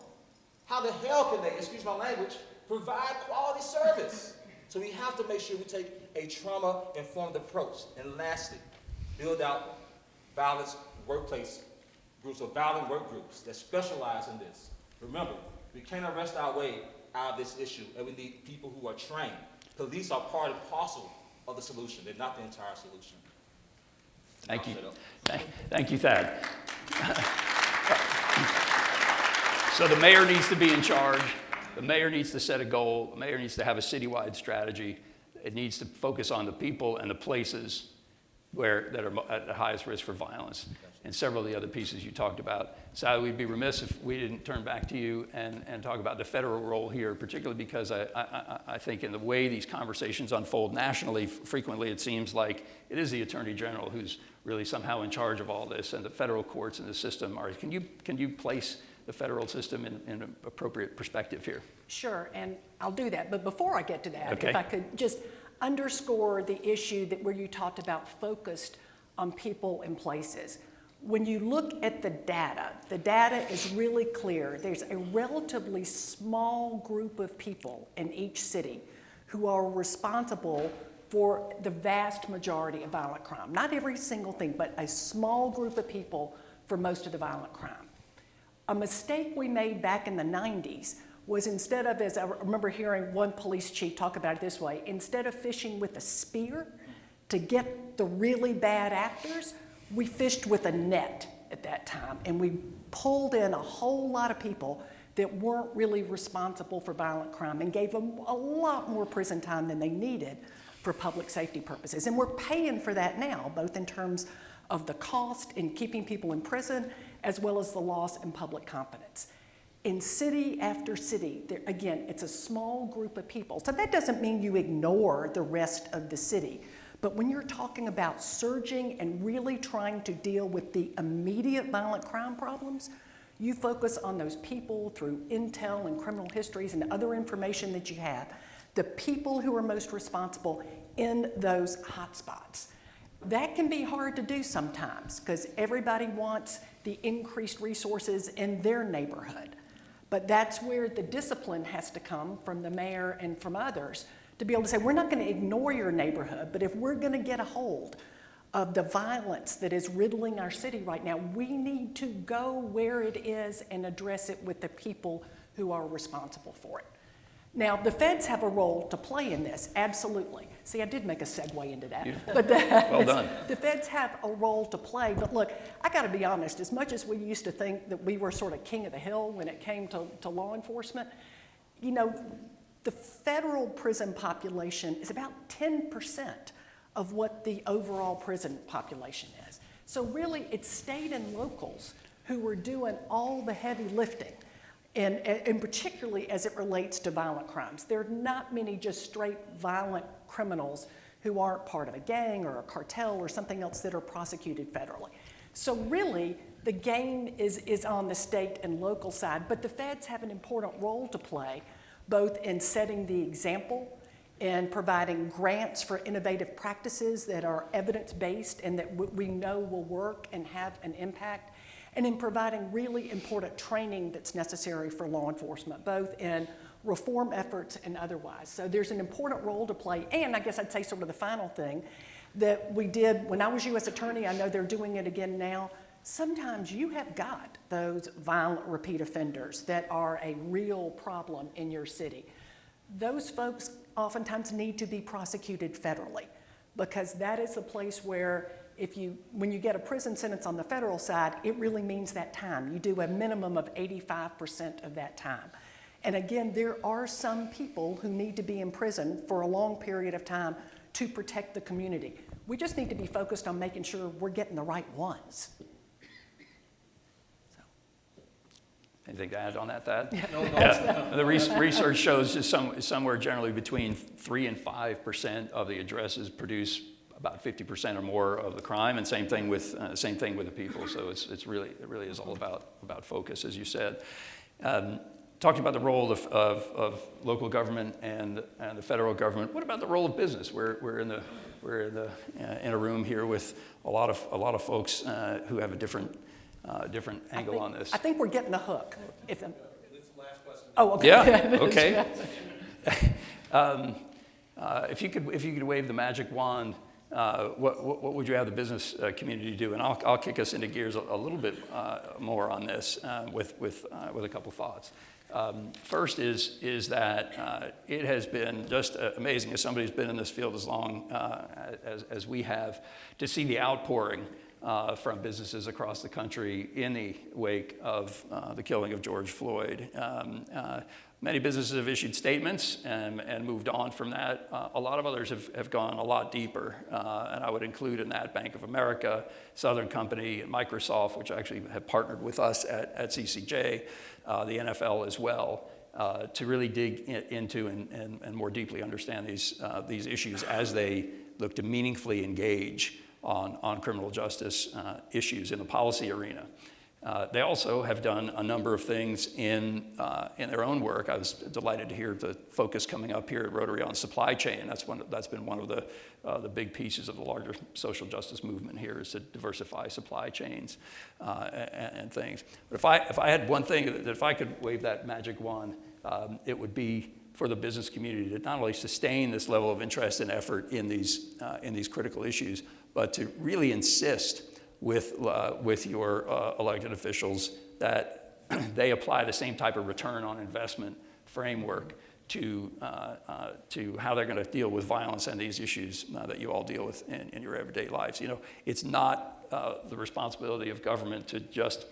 How the hell can they, excuse my language, provide quality service? So we have to make sure we take a trauma-informed approach. And lastly, build out violence workplace groups or violent work groups that specialize in this. Remember, we can't arrest our way out of this issue, and we need people who are trained. Police are part and parcel of the solution. They're not the entire solution. Thank you. Thank you, Thad. So the mayor needs to be in charge. The mayor needs to set a goal. The mayor needs to have a citywide strategy. It needs to focus on the people and the places that are at the highest risk for violence, and several of the other pieces you talked about. Sally, we'd be remiss if we didn't turn back to you and talk about the federal role here, particularly because I think in the way these conversations unfold nationally, frequently it seems like it is the Attorney General who's really somehow in charge of all this, and the federal courts and the system are. Can you place the federal system in an appropriate perspective here? Sure, and I'll do that. But before I get to that, Okay. if I could just underscore the issue that where you talked about focused on people and places. When you look at the data is really clear. There's a relatively small group of people in each city who are responsible for the vast majority of violent crime. Not every single thing, but a small group of people for most of the violent crime. A mistake we made back in the 90s was instead of, as I remember hearing one police chief talk about it this way, instead of fishing with a spear to get the really bad actors, we fished with a net at that time, and we pulled in a whole lot of people that weren't really responsible for violent crime and gave them a lot more prison time than they needed for public safety purposes. And we're paying for that now, both in terms of the cost in keeping people in prison, as well as the loss in public confidence. In city after city, again, it's a small group of people. So that doesn't mean you ignore the rest of the city. But when you're talking about surging and really trying to deal with the immediate violent crime problems, you focus on those people through intel and criminal histories and other information that you have, the people who are most responsible in those hotspots. That can be hard to do sometimes because everybody wants the increased resources in their neighborhood. But that's where the discipline has to come from the mayor and from others to be able to say, we're not going to ignore your neighborhood, but if we're going to get a hold of the violence that is riddling our city right now, we need to go where it is and address it with the people who are responsible for it. Now, the feds have a role to play in this, absolutely. See, I did make a segue into that. But well done. The feds have a role to play, but look, I gotta be honest, as much as we used to think that we were sort of king of the hill when it came to law enforcement, you know, the federal prison population is about 10% of what the overall prison population is. So really, it's state and locals who are doing all the heavy lifting. And particularly as it relates to violent crimes. There are not many just straight violent criminals who aren't part of a gang or a cartel or something else that are prosecuted federally. So really, the game is on the state and local side, but the feds have an important role to play, both in setting the example and providing grants for innovative practices that are evidence-based and that we know will work and have an impact, and in providing really important training that's necessary for law enforcement, both in reform efforts and otherwise. So there's an important role to play, and I guess I'd say sort of the final thing that we did when I was U.S. Attorney, I know they're doing it again now, sometimes you have got those violent repeat offenders that are a real problem in your city. Those folks oftentimes need to be prosecuted federally because that is the place where when you get a prison sentence on the federal side, it really means that time. You do a minimum of 85% of that time. And again, there are some people who need to be in prison for a long period of time to protect the community. We just need to be focused on making sure we're getting the right ones. Anything to add on that, Thad? No. The research shows is somewhere generally between 3 and 5% of the addresses produce about 50% or more of the crime, and same thing with the people. So it really is all about focus, as you said. Talking about the role of local government and the federal government, what about the role of business? We're in a room here with a lot of folks who have a different angle on this. I think we're getting the hook. This last question. Oh, okay. Yeah. Okay. If you could wave the magic wand, what would you have the business community do? And I'll kick us into gears a little bit more on this with a couple thoughts. First is that it has been just amazing, as somebody who's been in this field as long as we have, to see the outpouring from businesses across the country in the wake of the killing of George Floyd. Many businesses have issued statements and moved on from that. A lot of others have gone a lot deeper, and I would include in that Bank of America, Southern Company, and Microsoft, which actually have partnered with us at CCJ, the NFL as well, to really dig into and more deeply understand these issues as they look to meaningfully engage on criminal justice issues in the policy arena. They also have done a number of things in their own work. I was delighted to hear the focus coming up here at Rotary on supply chain. That's been one of the big pieces of the larger social justice movement here, is to diversify supply chains and things. But if I had one thing, that if I could wave that magic wand, it would be for the business community to not only sustain this level of interest and effort in these critical issues, but to really insist with your elected officials that they apply the same type of return on investment framework to how they're going to deal with violence and these issues that you all deal with in your everyday lives. You know, it's not the responsibility of government to just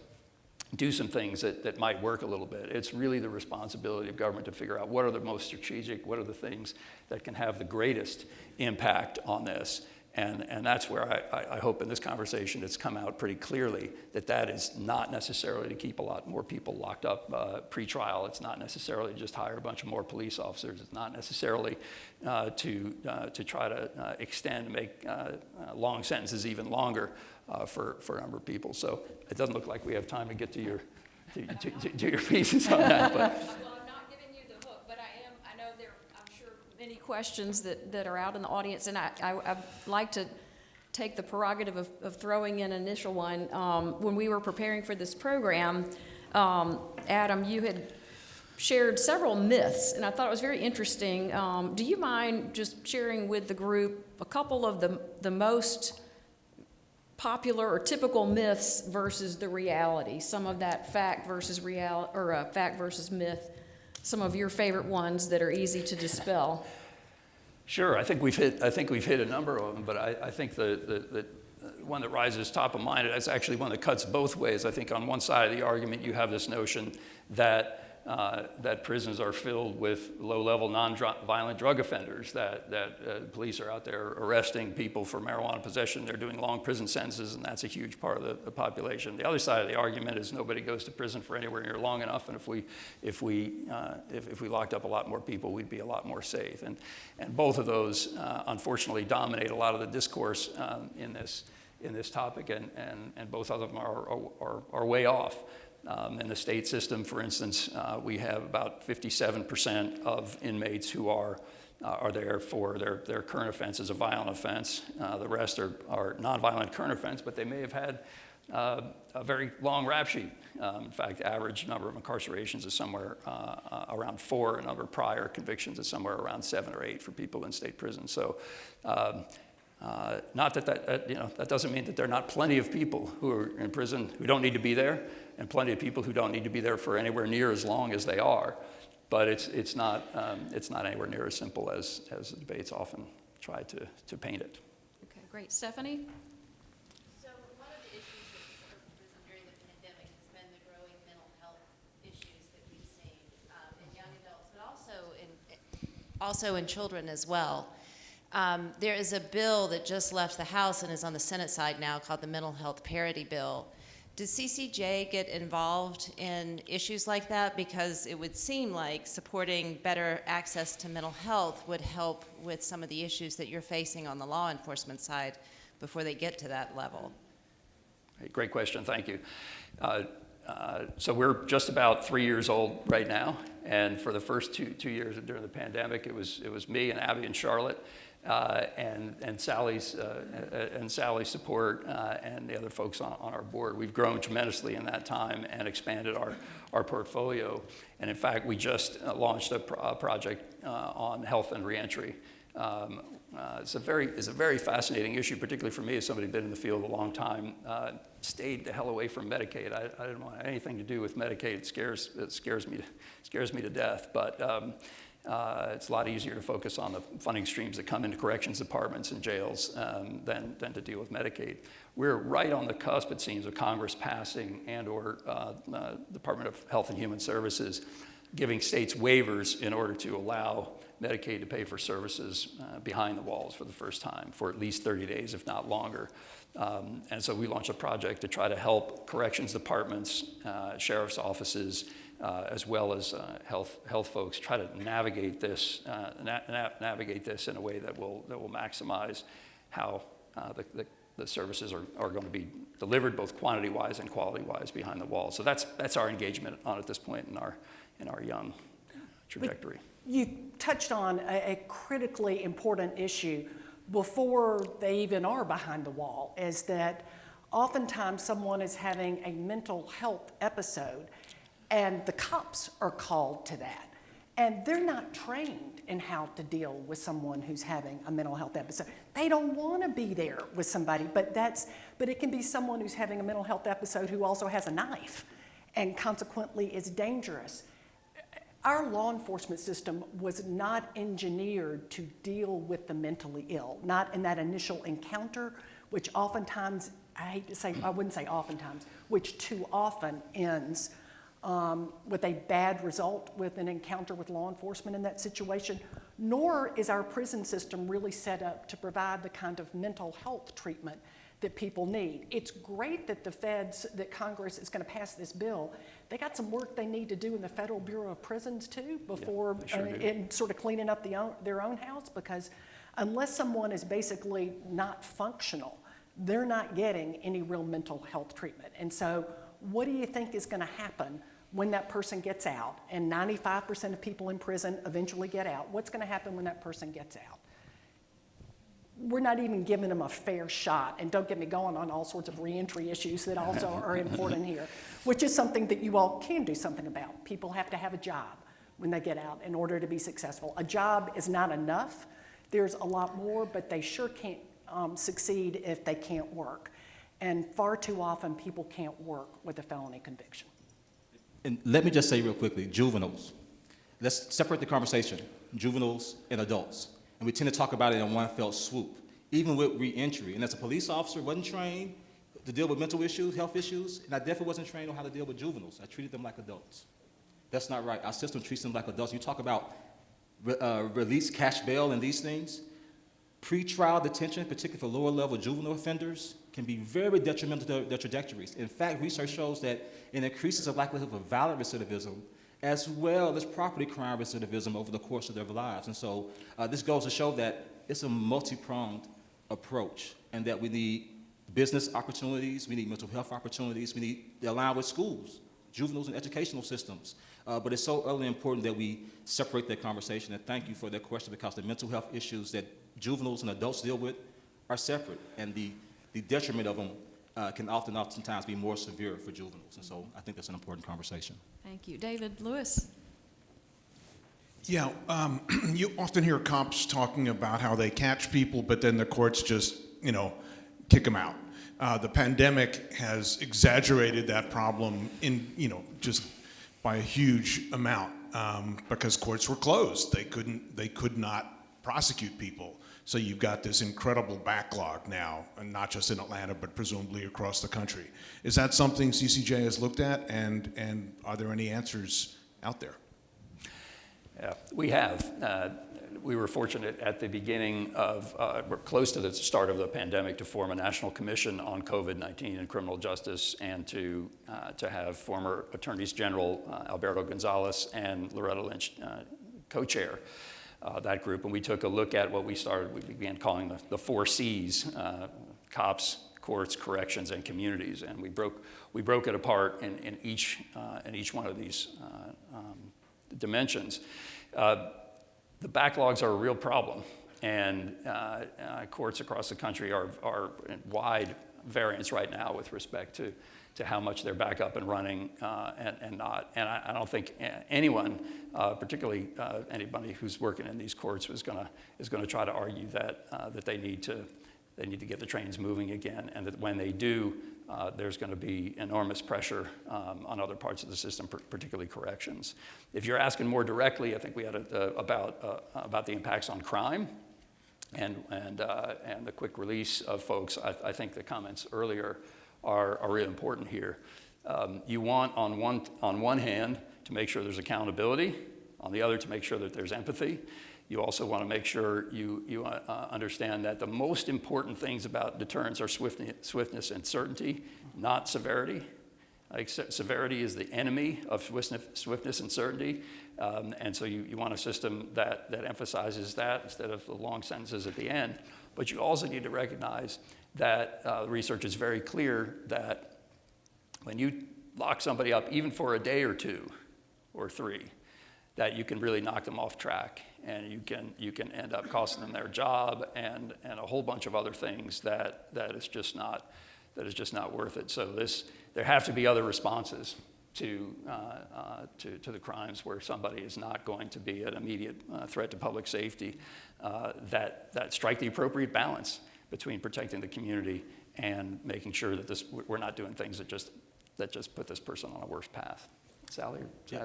do some things that might work a little bit. It's really the responsibility of government to figure out what are the most strategic, what are the things that can have the greatest impact on this. And that's where I hope in this conversation it's come out pretty clearly that is not necessarily to keep a lot more people locked up pre-trial. It's not necessarily to just hire a bunch of more police officers. It's not necessarily to try to extend, make long sentences even longer for a number of people. So it doesn't look like we have time to get to your pieces on that. But. Many questions that are out in the audience, and I'd like to take the prerogative of throwing in an initial one. When we were preparing for this program, Adam, you had shared several myths, and I thought it was very interesting. Do you mind just sharing with the group a couple of the most popular or typical myths versus the reality? Some of that fact versus reality, or fact versus myth. Some of your favorite ones that are easy to dispel. Sure, I think we've hit a number of them, but I think the one that rises top of mind is actually one that cuts both ways. I think on one side of the argument you have this notion that prisons are filled with low-level, non-violent drug offenders, that police are out there arresting people for marijuana possession. They're doing long prison sentences, and that's a huge part of the population. The other side of the argument is nobody goes to prison for anywhere near long enough, and if we locked up a lot more people, we'd be a lot more safe. And both of those, unfortunately, dominate a lot of the discourse in this topic, and both of them are way off. In the state system, for instance, we have about 57% of inmates who are there for their current offense as a violent offense. The rest are nonviolent current offense, but they may have had a very long rap sheet. In fact, average number of incarcerations is somewhere around 4. A number of prior convictions is somewhere around 7 or 8 for people in state prison. So. Not that doesn't mean that there are not plenty of people who are in prison who don't need to be there, and plenty of people who don't need to be there for anywhere near as long as they are. But it's not anywhere near as simple as the debates often try to paint it. Okay, great. Stephanie? So one of the issues that's arisen during the pandemic has been the growing mental health issues that we've seen in young adults, but also in children as well. There is a bill that just left the House and is on the Senate side now called the Mental Health Parity Bill. Does CCJ get involved in issues like that? Because it would seem like supporting better access to mental health would help with some of the issues that you're facing on the law enforcement side before they get to that level. Great question, thank you. So we're just about 3 years old right now, and for the first two years during the pandemic, it was me and Abby and Charlotte. And Sally's support and the other folks on our board. We've grown tremendously in that time and expanded our portfolio. And in fact, we just launched a project on health and reentry. It's a very fascinating issue, particularly for me as somebody who's been in the field a long time. Stayed the hell away from Medicaid. I didn't want anything to do with Medicaid. It scares me to death. But it's a lot easier to focus on the funding streams that come into corrections departments and jails than to deal with Medicaid. We're right on the cusp, it seems, of Congress passing and/or Department of Health and Human Services giving states waivers in order to allow Medicaid to pay for services behind the walls for the first time for at least 30 days, if not longer. And so we launched a project to try to help corrections departments, sheriff's offices, as well as health folks try to navigate this in a way that will maximize how the services are going to be delivered, both quantity-wise and quality-wise, behind the walls. So that's our engagement on at this point in our young trajectory. You touched on a critically important issue before they even are behind the wall, is that oftentimes someone is having a mental health episode and the cops are called to that. And they're not trained in how to deal with someone who's having a mental health episode. They don't want to be there with somebody, but it can be someone who's having a mental health episode who also has a knife and consequently is dangerous. Our law enforcement system was not engineered to deal with the mentally ill, not in that initial encounter, which oftentimes, I wouldn't say oftentimes, which too often ends with a bad result with an encounter with law enforcement in that situation, nor is our prison system really set up to provide the kind of mental health treatment that people need. It's great that that Congress is going to pass this bill. They got some work they need to do in the Federal Bureau of Prisons too before in sort of cleaning up their own house, because unless someone is basically not functional, they're not getting any real mental health treatment. And so what do you think is going to happen when that person gets out? And 95% of people in prison eventually get out. What's going to happen when that person gets out? We're not even giving them a fair shot. And don't get me going on all sorts of reentry issues that also are important here, which is something that you all can do something about. People have to have a job when they get out in order to be successful. A job is not enough. There's a lot more, but they sure can't succeed if they can't work. And far too often, people can't work with a felony conviction. And let me just say real quickly, juveniles. Let's separate the conversation, juveniles and adults. And we tend to talk about it in one fell swoop. Even with reentry, and as a police officer, wasn't trained to deal with mental issues, health issues, and I definitely wasn't trained on how to deal with juveniles. I treated them like adults. That's not right. Our system treats them like adults. You talk about release, cash bail, and these things. Pre-trial detention, particularly for lower-level juvenile offenders, can be very detrimental to their trajectories. In fact, research shows that it increases the likelihood of violent recidivism as well as property crime recidivism over the course of their lives. And so this goes to show that it's a multi-pronged approach, and that we need business opportunities, we need mental health opportunities, we need to align with schools, juveniles and educational systems. But it's so utterly important that we separate that conversation, and thank you for that question, because the mental health issues that juveniles and adults deal with are separate, and the detriment of them can oftentimes be more severe for juveniles. And so I think that's an important conversation. Thank you. David Lewis. Yeah, you often hear cops talking about how they catch people, but then the courts just, kick them out. The pandemic has exaggerated that problem just by a huge amount because courts were closed. They could not prosecute people. So you've got this incredible backlog now, and not just in Atlanta, but presumably across the country. Is that something CCJ has looked at, and are there any answers out there? Yeah, we have. We were fortunate at the beginning of, we're close to the start of the pandemic, to form a national commission on COVID-19 and criminal justice, and to have former Attorneys General Alberto Gonzalez and Loretta Lynch co-chair that group. And we took a look at what we began calling the 4 C's, cops, courts, corrections, and communities. And we broke it apart in each one of these dimensions. The backlogs are a real problem, and courts across the country are in wide variance right now with respect to how much they're back up and running and not. And I don't think anyone, particularly anybody who's working in these courts, is going to try to argue that they need to get the trains moving again, and that when they do, there's going to be enormous pressure on other parts of the system, particularly corrections. If you're asking more directly, I think we had about the impacts on crime and the quick release of folks. I think the comments earlier are really important here. You want, on one hand, to make sure there's accountability, on the other to make sure that there's empathy. You also want to make sure you understand that the most important things about deterrence are swiftness and certainty, not severity. Like, severity is the enemy of swiftness and certainty, and so you want a system that emphasizes that instead of the long sentences at the end. But you also need to recognize that the research is very clear that when you lock somebody up, even for a day or two or three, that you can really knock them off track, and you can end up costing them their job and a whole bunch of other things that is just not worth it. So there have to be other responses to the crimes where somebody is not going to be an immediate threat to public safety that strike the appropriate balance between protecting the community and making sure that we're not doing things that just put this person on a worse path. Sally?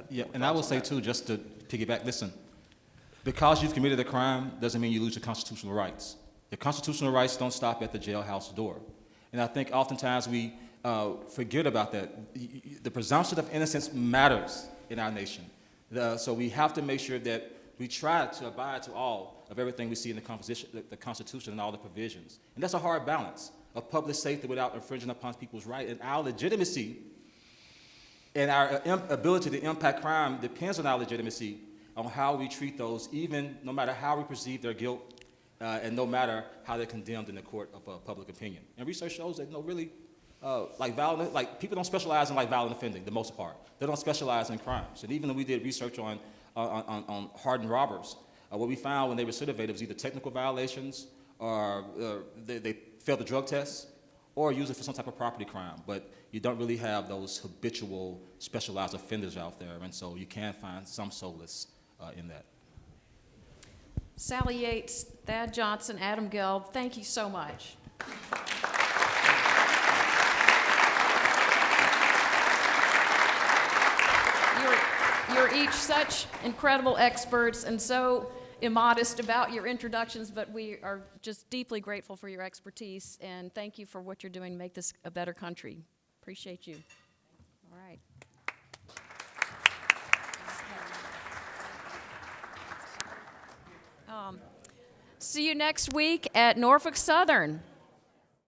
Yeah, and I will say too, just to piggyback, listen, because you've committed a crime doesn't mean you lose your constitutional rights. Your constitutional rights don't stop at the jailhouse door. And I think oftentimes we forget about that. The presumption of innocence matters in our nation. So we have to make sure that we try to abide to all of everything we see in the Constitution and all the provisions. And that's a hard balance of public safety without infringing upon people's rights. And our legitimacy and our ability to impact crime depends on our legitimacy on how we treat those, even no matter how we perceive their guilt and no matter how they're condemned in the court of public opinion. And research shows that, really, like people don't specialize in violent offending, the most part. They don't specialize in crimes. And even when we did research on hardened robbers, what we found when they recidivated was either technical violations or they failed the drug test, or use it for some type of property crime. But you don't really have those habitual specialized offenders out there, and so you can find some solace in that. Sally Yates, Thad Johnson, Adam Gelb, thank you so much. You're each such incredible experts and so immodest about your introductions, but we are just deeply grateful for your expertise, and thank you for what you're doing to make this a better country. Appreciate you. All right. See you next week at Norfolk Southern.